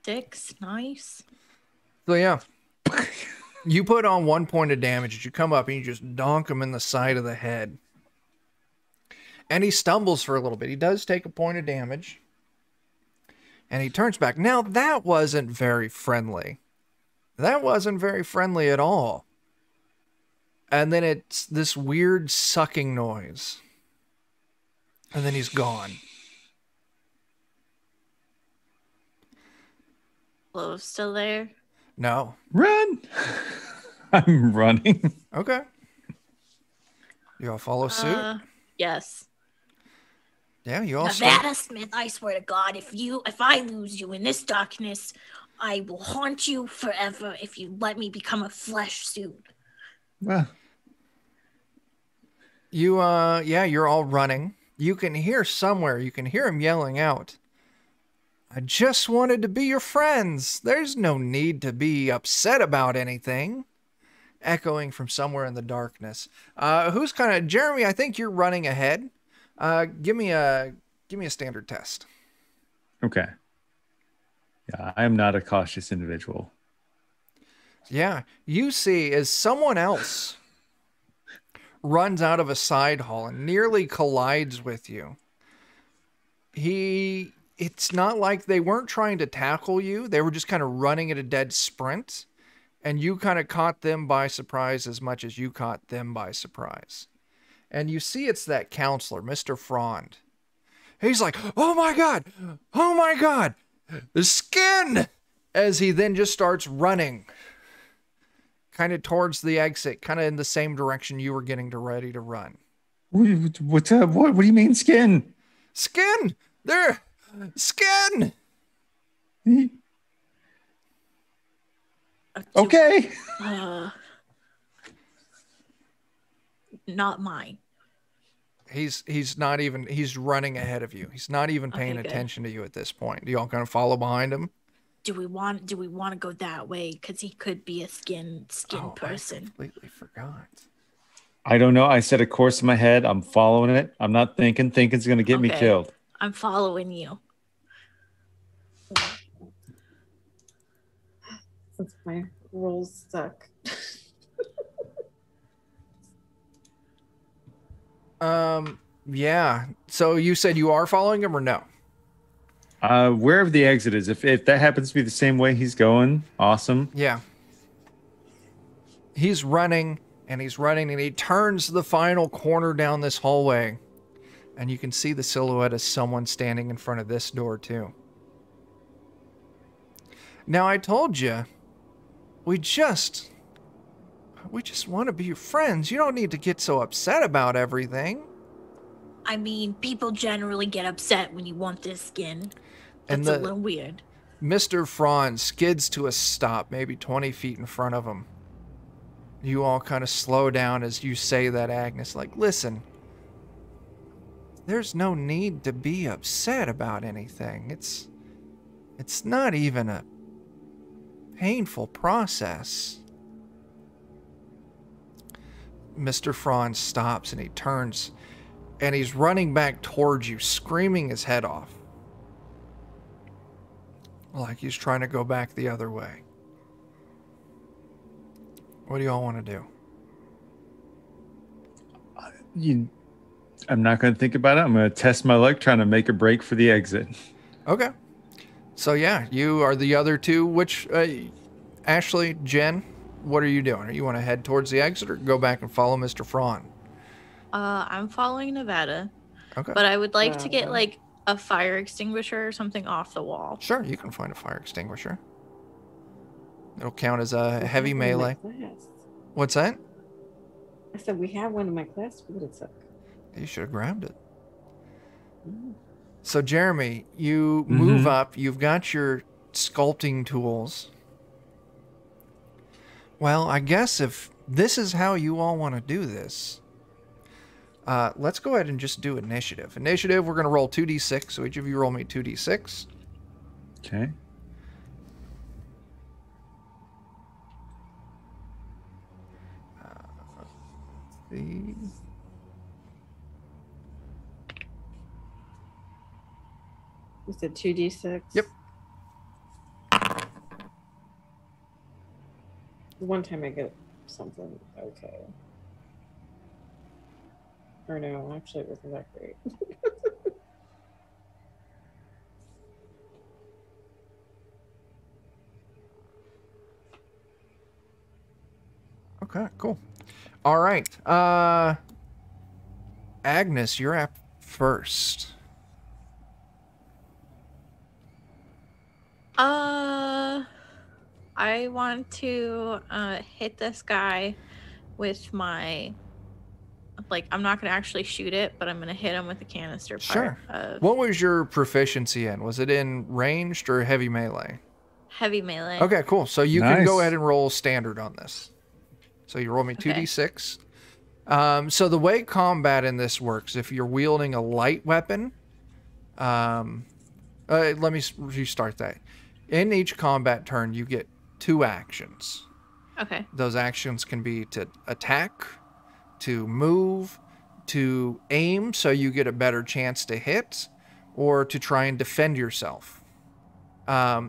6, nice. So yeah, you put on 1 point of damage as you come up and you just donk him in the side of the head. And he stumbles for a little bit. He does take a point of damage. And he turns back. Now that wasn't very friendly. That wasn't very friendly at all. And then it's this weird sucking noise. And then he's gone. Clove still there? No. Run! I'm running. Okay. You all follow suit? Yes. Yeah, you all start. Nevada Smith, I swear to God, if I lose you in this darkness, I will haunt you forever if you let me become a flesh suit. Well, You're all running. You can hear him yelling out, I just wanted to be your friends. There's no need to be upset about anything. Echoing from somewhere in the darkness. Who's kind of Jeremy? I think you're running ahead. Give me a standard test. okay. Yeah, I am not a cautious individual. Yeah, you see as someone else runs out of a side hall and nearly collides with you. It's not like they weren't trying to tackle you. They were just kind of running at a dead sprint. And you kind of caught them by surprise as much as you caught them by surprise. And you see it's that counselor, Mr. Frond. He's like, oh my God, the skin! As he then just starts running kind of towards the exit, kind of in the same direction you were getting ready to run. What's up? What do you mean skin? Skin! There! Skin! Okay. Not mine. He's running ahead of you. He's not even paying attention to you at this point. Do y'all kind of follow behind him? Do we want to go that way? Because he could be a skin person. I completely forgot. I don't know. I set a course in my head. I'm following it. I'm not thinking. Thinking's going to get me killed. I'm following you. Since my rolls suck. Yeah. So you said you are following him or no? Wherever the exit is, if that happens to be the same way he's going, awesome. Yeah. He's running and he turns the final corner down this hallway. And you can see the silhouette of someone standing in front of this door too. Now I told you, we just want to be your friends. You don't need to get so upset about everything. I mean, people generally get upset when you want their skin. And That's a little weird. Mr. Franz skids to a stop, maybe 20 feet in front of him. You all kind of slow down as you say that, Agnes. Like, listen, there's no need to be upset about anything. It's not even a painful process. Mr. Franz stops and he turns and he's running back towards you, screaming his head off. Like he's trying to go back the other way. What do y'all want to do? I'm not going to think about it. I'm going to test my luck trying to make a break for the exit. Okay. So yeah, you are the other two. Which, Ashley, Jen, what are you doing? You want to head towards the exit or go back and follow Mr. Fraun? I'm following Nevada. Okay. But I would like to get like a fire extinguisher or something off the wall. Sure, you can find a fire extinguisher. It'll count as a heavy melee. What's that? I said we have one in my class, but it took. You should have grabbed it. So Jeremy, you move up. You've got your sculpting tools. Well, I guess if this is how you all want to do this, let's go ahead and just do initiative. Initiative, we're going to roll 2d6. So each of you roll me 2d6. Okay. See. You said 2d6? Yep. One time I get something okay. Or no, actually it wasn't that great. Okay, cool. All right. Agnes, you're up first. I want to hit this guy with my like I'm not gonna actually shoot it, but I'm gonna hit him with the canister part. Sure. Of What was your proficiency in? Was it in ranged or heavy melee? heavy melee. Okay, cool. So you can go Nice. ahead and roll standard on this. So you roll me Okay. 2d6. So the way combat in this works, if you're wielding a light weapon, let me restart that. In each combat turn, you get 2 actions. Okay. Those actions can be to attack, to move, to aim so you get a better chance to hit, or to try and defend yourself.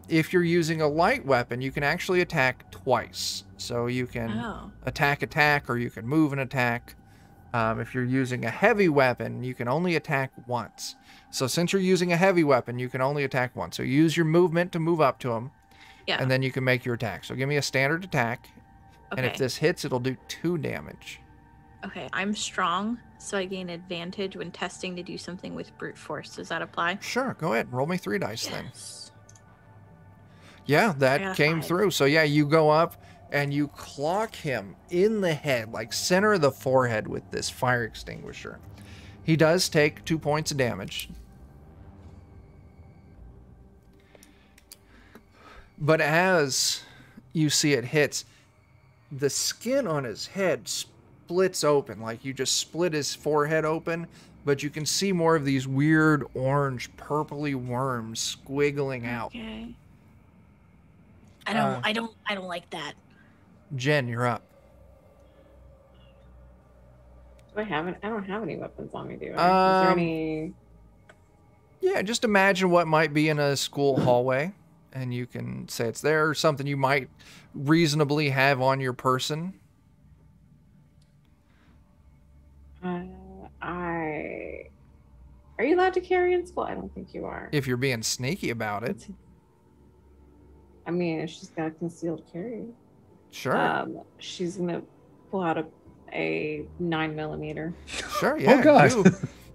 If you're using a light weapon, you can actually attack twice. So you can Oh. attack, or you can move and attack. If you're using a heavy weapon, you can only attack once. So since you're using a heavy weapon, you can only attack once. So use your movement to move up to him, Yeah. and then you can make your attack. So give me a standard attack, Okay. and if this hits, it'll do 2 damage. Okay. I'm strong, so I gain advantage when testing to do something with brute force. Does that apply? Sure, go ahead. Roll me 3 dice then. Yes. Yeah, I got that a came 5. through. So yeah, you go up and you clock him in the head, like center of the forehead with this fire extinguisher. He does take 2 points of damage. But as you see it hits, the skin on his head splits open, like you just split his forehead open, but you can see more of these weird orange purpley worms squiggling out. Okay. I don't like that. Jen, you're up. I don't have any weapons on me, do I? Is there any? Yeah, just imagine what might be in a school hallway, and you can say it's there, or something you might reasonably have on your person. Are you allowed to carry in school? I don't think you are. If you're being sneaky about it. I mean, if she's got a concealed carry, Sure. she's gonna pull out a 9mm. Sure, yeah. God.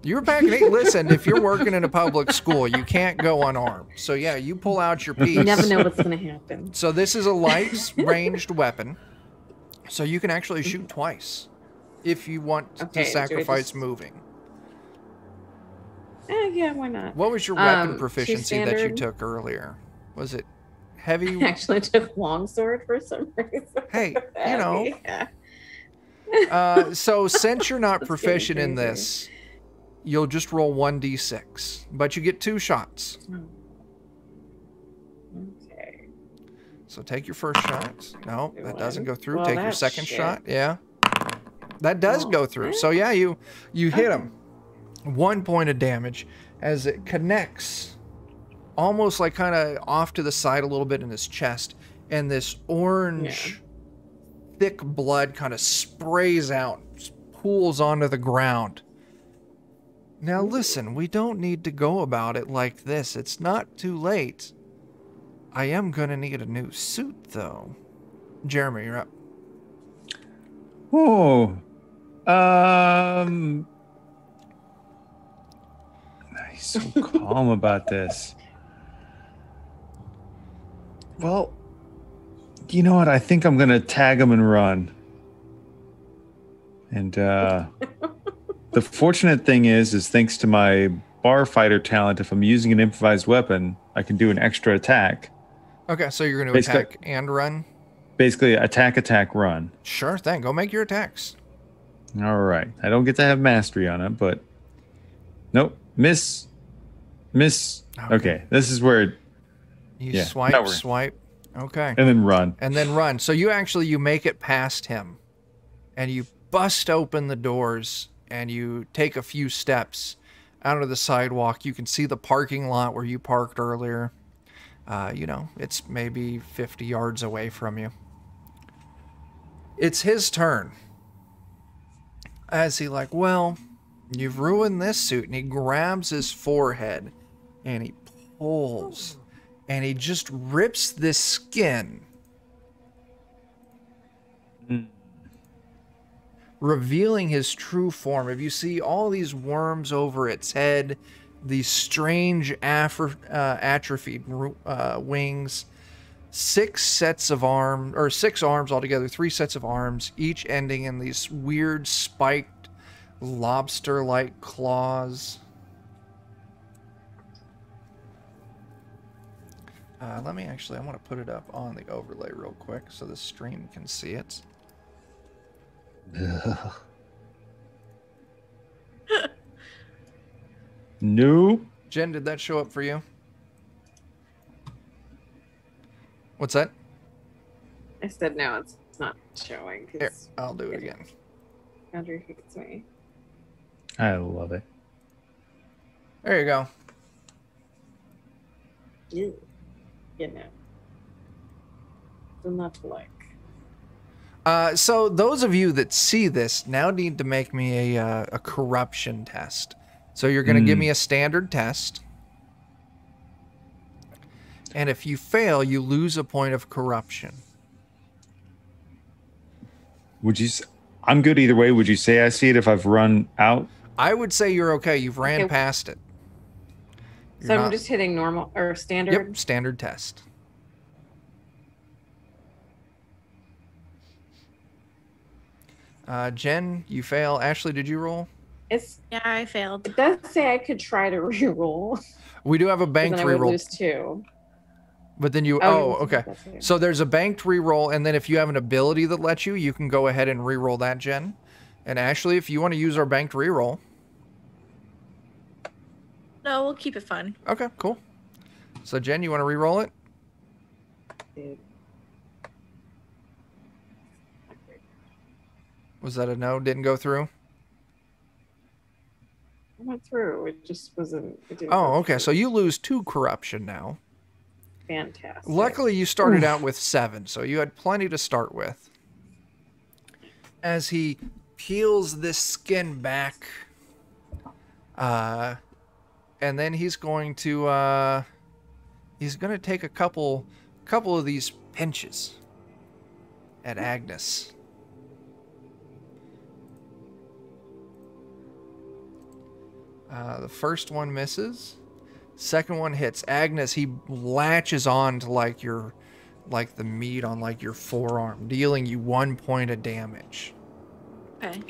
You're packing it. Listen, if you're working in a public school, you can't go unarmed. So yeah, you pull out your piece. You never know what's gonna happen. So this is a light ranged weapon. So you can actually shoot twice if you want Okay, to do I sacrifice just- moving. Yeah, why not? What was your weapon She's proficiency that you standard. took earlier? Was it heavy? I actually took longsword for some reason. Hey, you know. Yeah. So since you're not That's proficient in getting this, you'll just roll 1d6, but you get 2 shots. Okay. So take your first shot. No, that doesn't go through. Well, Take your that's second shit. shot. Yeah. That does Oh, go through. eh? So yeah, you hit him. 1 point of damage as it connects almost like kind of off to the side a little bit in his chest, and this orange thick blood kind of sprays out, just pools onto the ground. Now listen, we don't need to go about it like this. It's not too late. I am gonna need a new suit though. Jeremy, you're up. Oh. He's so calm about this. Well, you know what? I think I'm gonna tag him and run. And the fortunate thing is thanks to my bar fighter talent, if I'm using an improvised weapon, I can do an extra attack. Okay, so you're gonna Basically- attack and run? Basically, attack, run. Sure thing. Go make your attacks. All right. I don't get to have mastery on it, but nope. Miss. Okay. This is where, You Yeah, swipe, no worries. swipe. Okay. and then run. And then run. So you make it past him, and you bust open the doors, and you take a few steps out of the sidewalk. You can see the parking lot where you parked earlier. It's maybe 50 yards away from you. It's his turn. As he well, you've ruined this suit. And he grabs his forehead and he pulls and he just rips this skin, revealing his true form. If you see all these worms over its head, these strange atrophied wings, 6 sets of arms, or 6 arms altogether, 3 sets of arms, each ending in these weird spiked lobster-like claws. Let me actually, I want to put it up on the overlay real quick so the stream can see it. Nope. Jen, did that show up for you? What's that? I said no, it's not showing. Here, I'll do it again. Andrew hates me. I love it. There you go. You know. Do not like. So those of you that see this now need to make me a corruption test. So you're going to give me a standard test. And if you fail, you lose a point of corruption. Would you? I'm good either way. Would you say I see it if I've run out? I would say you're okay. You've ran past it. So I'm just hitting normal or standard? Yep, standard test. Jen, you fail. Ashley, did you roll? Yeah, I failed. It does say I could try to re-roll. We do have a banked then I would reroll. lose 2. But then you... Oh, okay. So there's a banked reroll, and then if you have an ability that lets you, you can go ahead and reroll that, Jen. And Ashley, if you want to use our banked reroll... No, we'll keep it fun. Okay, cool. So, Jen, you want to reroll it? Dude. Was that a no? Didn't go through? I went through. It just wasn't... It didn't Oh, go okay. through. So you lose 2 corruption now. Fantastic. Luckily, you started out with 7, so you had plenty to start with. As he peels this skin back, and then he's going to take a couple of these pinches at Agnes. The first one misses. Second one hits. Agnes, he latches on to like the meat on like your forearm, dealing you 1 point of damage. Okay.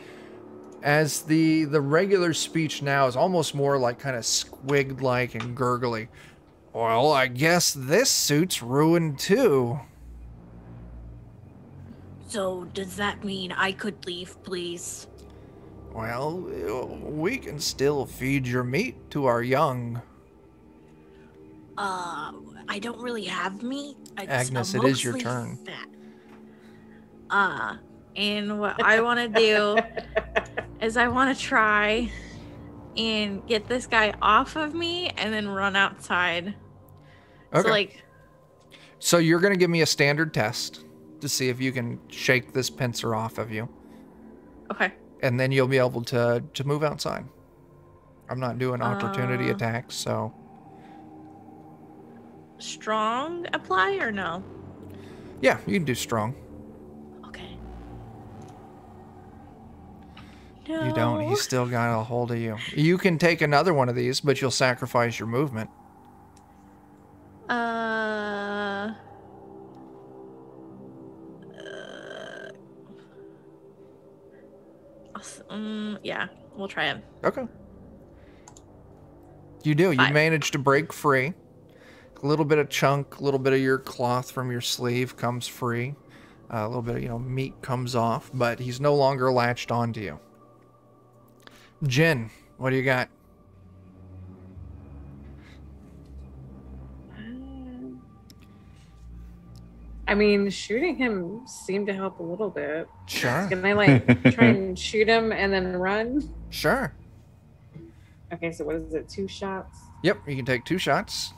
As the regular speech now is almost more like kind of squigged like and gurgly. Well, I guess this suit's ruined too. So does that mean I could leave, please? Well, we can still feed your meat to our young. I don't really have meat. Agnes, it is your turn. Fat. And what I want to do is I want to try and get this guy off of me and then run outside. Okay. So So you're going to give me a standard test to see if you can shake this pincer off of you. okay. And then you'll be able to move outside. I'm not doing opportunity attacks, so... Strong apply or no? Yeah, you can do strong. Okay. No. You don't. He's still got a hold of you. You can take another one of these, but you'll sacrifice your movement. Yeah, we'll try it. Okay. You do. You 5. manage to break free. A little bit of chunk, a little bit of your cloth from your sleeve comes free. A little bit of, meat comes off, but he's no longer latched onto you. Jen, what do you got? I mean, shooting him seemed to help a little bit. Sure. Can I try and shoot him and then run? Sure. Okay, so what is it? 2 shots? Yep, you can take 2 shots.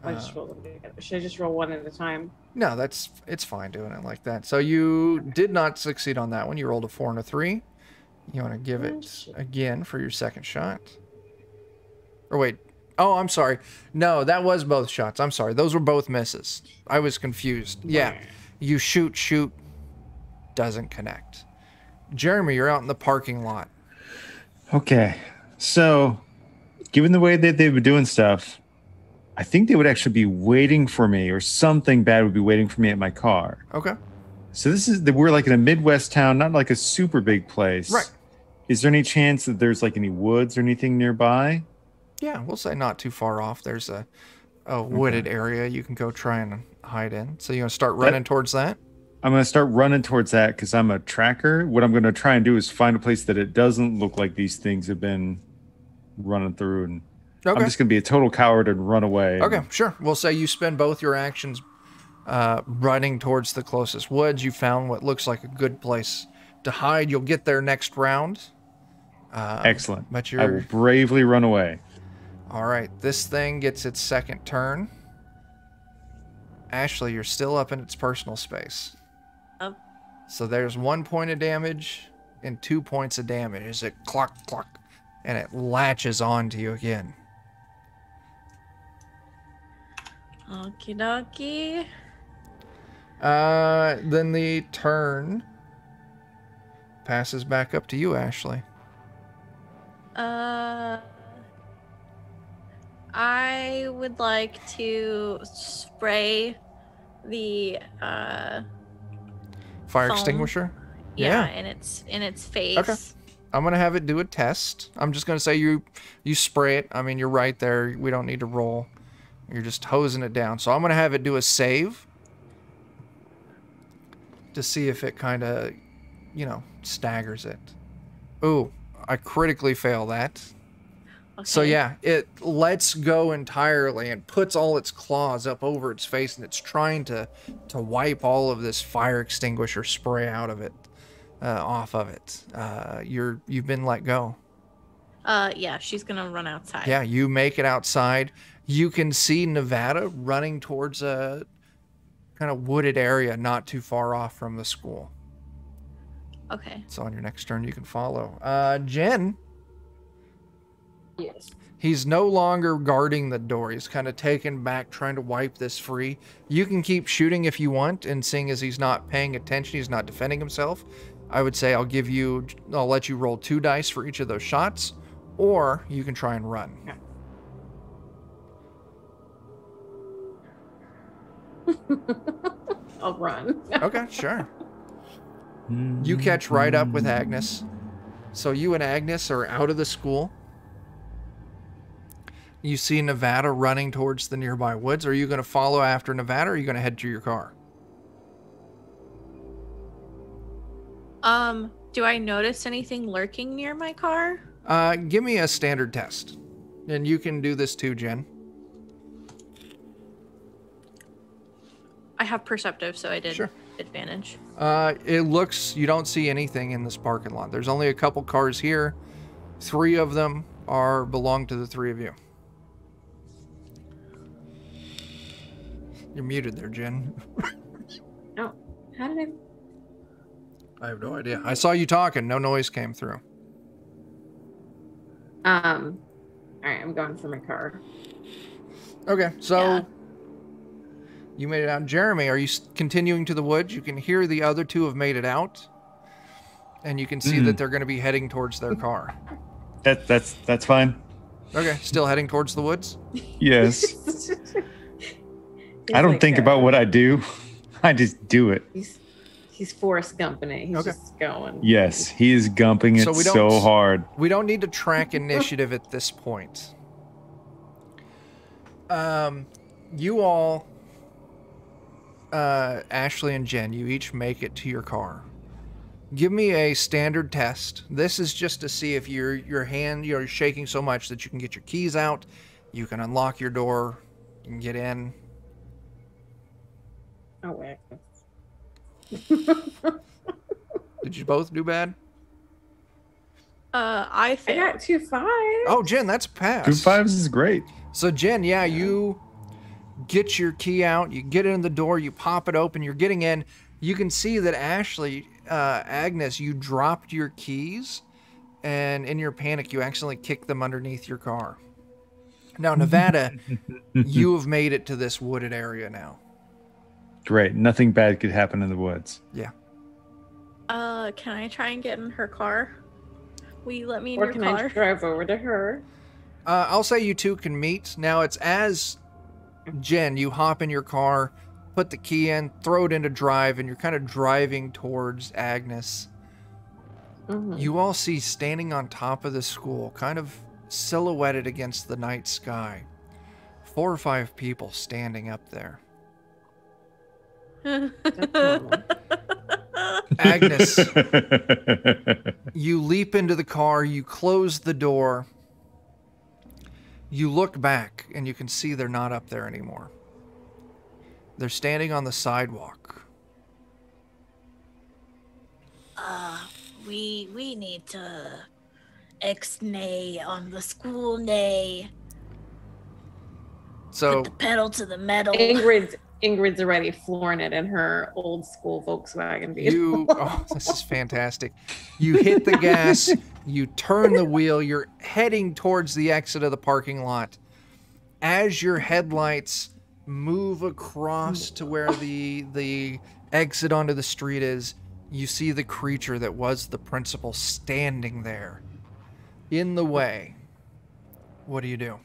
I just roll them together. Should I just roll one at a time? No, it's fine doing it like that. So you did not succeed on that one. You rolled a 4 and a 3. You want to give it again for your second shot. Or wait. Oh, I'm sorry. No, that was both shots. I'm sorry. Those were both misses. I was confused. Yeah. You shoot, doesn't connect. Jeremy, you're out in the parking lot. Okay. So, given the way that they've been doing stuff, I think they would actually be waiting for me, or something bad would be waiting for me at my car. Okay. So we're like in a Midwest town, not like a super big place. Right. Is there any chance that there's like any woods or anything nearby? Yeah, we'll say not too far off. There's a wooded area you can go try and hide in. So you want to start running towards that? I'm going to start running towards that because I'm a tracker. What I'm going to try and do is find a place that it doesn't look like these things have been running through. And I'm just going to be a total coward and run away. Okay, sure. We'll say you spend both your actions running towards the closest woods. You found what looks like a good place to hide. You'll get there next round. Excellent. But I will bravely run away. All right, this thing gets its second turn. Ashley, you're still up in its personal space. Oh. So there's 1 point of damage and 2 points of damage as it cluck, cluck, and it latches onto you again. Okie dokie. Then the turn passes back up to you, Ashley. I would like to spray the Fire foam. extinguisher? Yeah, in its face. Okay. I'm going to have it do a test. I'm just going to say you spray it. I mean, you're right there. We don't need to roll. You're just hosing it down. So I'm going to have it do a save to see if it kind of, staggers it. Ooh, I critically fail that. Okay. So yeah, it lets go entirely and puts all its claws up over its face, and it's trying to wipe all of this fire extinguisher spray out of it, off of it. You've been let go. Yeah, she's gonna run outside. Yeah, you make it outside. You can see Nevada running towards a kind of wooded area not too far off from the school. Okay. So on your next turn, you can follow. Jen. Yes. He's no longer guarding the door. He's kind of taken back, trying to wipe this free. You can keep shooting if you want, and seeing as he's not paying attention, he's not defending himself, I would say I'll let you roll 2 dice for each of those shots, or you can try and run. Yeah. I'll run. Okay, sure. You catch right up with Agnes. So you and Agnes are out of the school. You see Nevada running towards the nearby woods. Are you going to follow after Nevada, or are you going to head to your car? Do I notice anything lurking near my car? Give me a standard test. And you can do this too, Jen. I have perceptive, so I did Sure. advantage. You don't see anything in this parking lot. There's only a couple cars here. 3 of them belong to the 3 of you. You're muted there, Jen. Oh, how did I have no idea. I saw you talking. No noise came through. all right, I'm going for my car. Okay, so Yeah. you made it out. Jeremy, are you continuing to the woods? You can hear the other 2 have made it out, and you can see that they're going to be heading towards their car. That's fine. Okay, still heading towards the woods? Yes. I don't think about what I do. I just do it. He's Forrest Gumping. He's Okay. just going. Yes, he is gumping it so hard. We don't need to track initiative at this point. You all, Ashley and Jen, you each make it to your car. Give me a standard test. This is just to see if your hand, you're shaking so much that you can get your keys out, you can unlock your door, you can get in. Oh, wait. Did you both do bad? I I failed. got 2 5s. Oh, Jen, that's a pass. 2 5s is great. So, Jen, yeah, you get your key out, you get in the door, you pop it open, you're getting in. You can see that Agnes, you dropped your keys, and in your panic, you accidentally kicked them underneath your car. Now, Nevada, you have made it to this wooded area now. Great. Nothing bad could happen in the woods. Yeah. Can I try and get in her car? Will you let me in Or your can I car? drive over to her? I'll say you 2 can meet. Now, it's as Jen, you hop in your car, put the key in, throw it into drive, and you're kind of driving towards Agnes. You all see standing on top of the school, kind of silhouetted against the night sky, 4 or 5 people standing up there. Agnes, you leap into the car, you close the door, you look back, and you can see they're not up there anymore. They're standing on the sidewalk. We need to X-nay on the school nay. So Put the pedal to the metal. Ingrid's already flooring it in her old school Volkswagen Beetle. oh, this is fantastic. You hit the gas, you turn the wheel, you're heading towards the exit of the parking lot. As your headlights move across to where the exit onto the street is, you see the creature that was the principal standing there in the way. What do you do?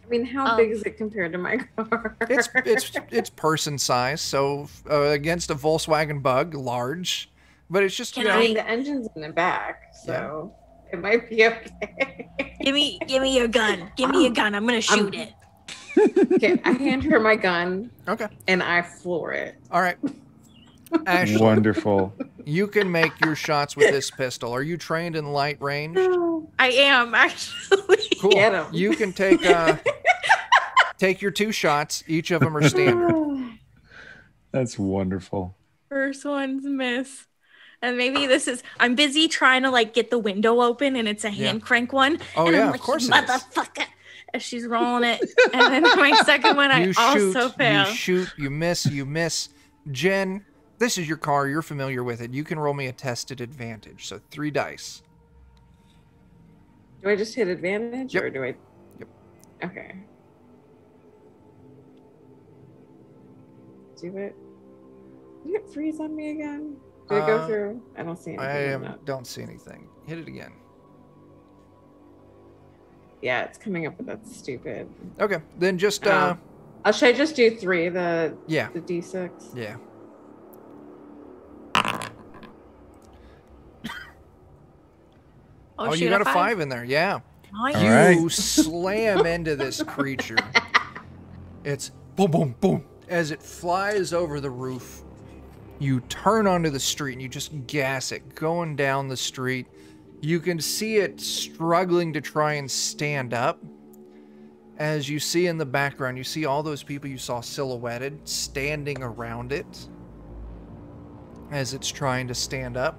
I mean, how big is it compared to my car? It's person size, so against a Volkswagen Bug, large, but it's just I mean, the engine's in the back, so it might be okay. Give me your gun. Give me your gun. I'm gonna shoot it. Okay, I hand her my gun. Okay. And I floor it. All right. Ashley, Wonderful. you can make your shots with this pistol. Are you trained in light range? I am actually. Cool. Get 'em. You can take your 2 shots. Each of them are standard. That's wonderful. First one's miss. And maybe this is, I'm busy trying to like get the window open and it's a hand crank one. Oh, and yeah, I'm of like, course it is. motherfucker. As she's rolling it. And then my second one, I also fail. You shoot, you miss. Jen, this is your car. You're familiar with it. You can roll me a tested advantage. So 3 dice. Do I just hit advantage Yep. or do I? Yep. Okay. Do it. Did it freeze on me again? Did it go through? I don't see anything. I don't see anything. Hit it again. Yeah, it's coming up with that stupid. Okay, then just should I just do 3? The D6. Yeah. Oh, you got a 5 in there. Yeah. Nice. You right. slam into this creature. It's boom, boom, boom. As it flies over the roof, you turn onto the street and you just gas it going down the street. You can see it struggling to try and stand up. As you see in the background, you see all those people you saw silhouetted standing around it as it's trying to stand up.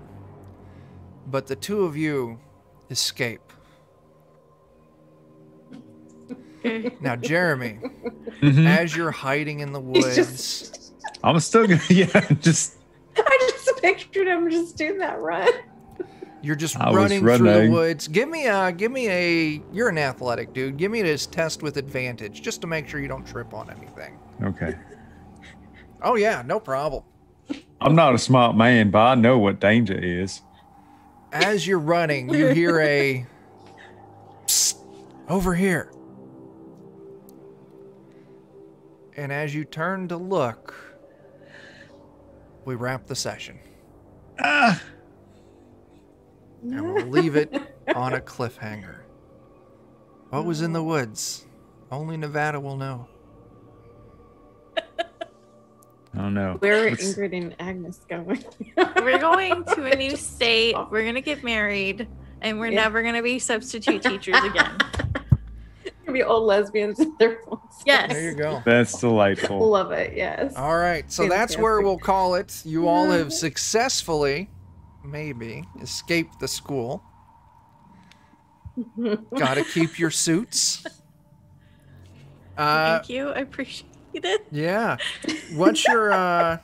But the 2 of you escape. Now, Jeremy, as you're hiding in the woods, I'm still gonna, I just pictured him just doing that run. you're just I was running through the running. woods. Give me a. You're an athletic dude. Give me this test with advantage, just to make sure you don't trip on anything. Okay. Oh yeah, no problem. I'm not a smart man, but I know what danger is. As you're running, you hear a psst, over here. And as you turn to look, we wrap the session. Ah, And we'll leave it on a cliffhanger. What was in the woods? Only Nevada will know. I don't know. Where are Let's- Ingrid and Agnes going? We're going to a new state. We're going to get married. And we're never going to be substitute teachers again. Be old lesbians in their phones. Yes. There you go. That's delightful. Love it. Yes. All right, so that's where we'll call it. You all have successfully, maybe, escaped the school. Gotta keep your suits. Thank you. I appreciate it. Yeah. What's your,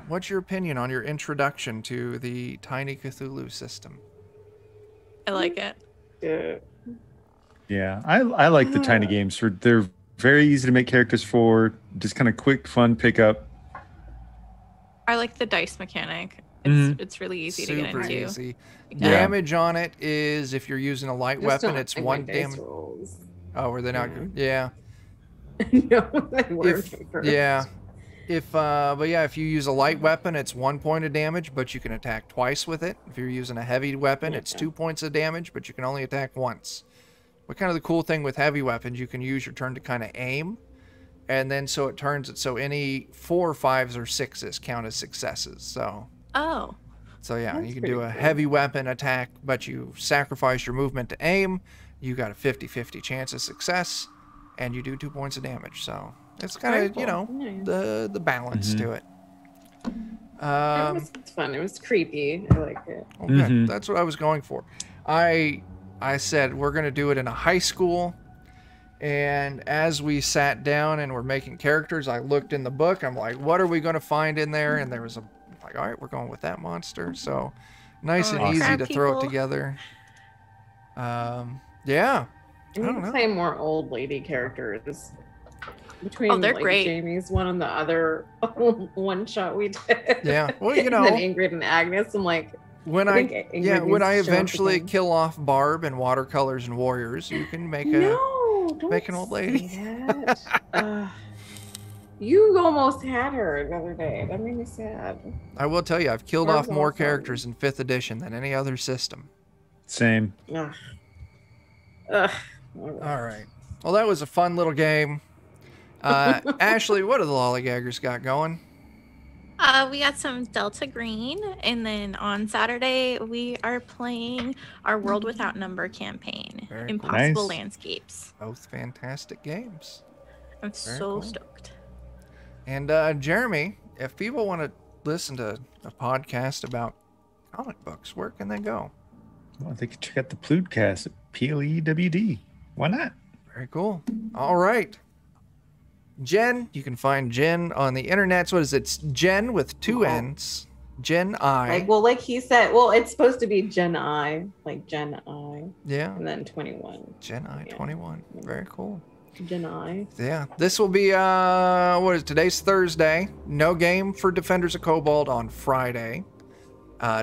what's your opinion on your introduction to the Tiny Cthulhu system? I like it. Yeah. Yeah, I like the tiny games. They're very easy to make characters for. Just kind of quick, fun pickup. I like the dice mechanic. It's really easy to get Super into. easy. Yeah. Damage on it is, if you're using a light Just weapon, don't it's like 1 my dice damage. rolls. Oh, were they not good? Yeah. No, they weren't at first. Yeah. But yeah, if you use a light weapon, it's 1 point of damage, but you can attack twice with it. If you're using a heavy weapon, it's 2 points of damage, but you can only attack once. But kind of the cool thing with heavy weapons, you can use your turn to kind of aim, and then so it turns it so any 4, 5s, or 6s count as successes. So yeah, That's you can pretty do a cool. heavy weapon attack, but you sacrifice your movement to aim. You got a 50-50 chance of success, and you do 2 points of damage. So it's kind of, Very cool. Yeah. the balance to it. It's fun. It was creepy. I like it. Okay, that's what I was going for. I said we're going to do it in a high school, and as we sat down and were making characters, I looked in the book. I'm like, what are we going to find in there? And there was like, all right, we're going with that monster. So nice and easy to throw it together. Yeah. I don't know. Play more old lady characters. Between they're like great. Jamie's one and the other one shot we did. Yeah. Well, and then Ingrid and Agnes. I'm like, when I eventually kill off Barb and Watercolors and Warriors, you can make an old lady. You almost had her the other day. That made me sad. I will tell you, I've killed Barb's off more awesome. characters in 5th edition than any other system. Same. Ugh. All right. Well, that was a fun little game. Ashley, what do the lollygaggers got going? We got some Delta Green, and then on Saturday we are playing our World Without Number campaign, Very Impossible Nice. Landscapes. Both fantastic games. I'm Very so cool. stoked. And Jeremy, if people want to listen to a podcast about comic books, where can they go? Well, they can check out the Plewdcast at PLEWD. Why not? Very cool. All right. Jen, you can find Jen on the internet. So what is it? It's Jen with 2 N's. Jen I. Like he said, it's supposed to be Gen I, like Gen I, Yeah. and then 21. Gen I 21. Very cool. Gen I. Yeah. This will be today's Thursday. No game for Defenders of Cobalt on Friday.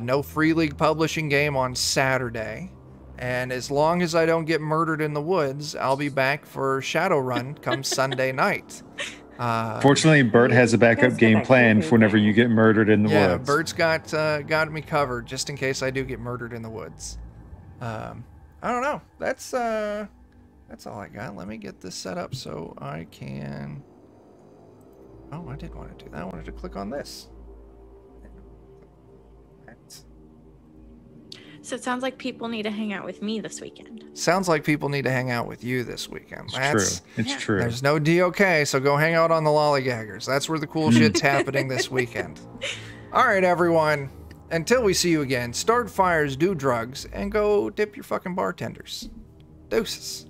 No Free League Publishing game on Saturday. And as long as I don't get murdered in the woods, I'll be back for Shadowrun come Sunday night. Fortunately, Bert has a backup game planned for whenever you get murdered in the yeah, woods. Bert's got me covered just in case I do get murdered in the woods. I don't know. That's all I got. Let me get this set up so I can. Oh, I didn't want to do that. I wanted to click on this. So it sounds like people need to hang out with me this weekend. Sounds like people need to hang out with you this weekend. It's true. There's no DOK, so go hang out on the Lollygaggers. That's where the cool shit's happening this weekend. All right, everyone. Until we see you again, start fires, do drugs, and go tip your fucking bartenders. Deuces.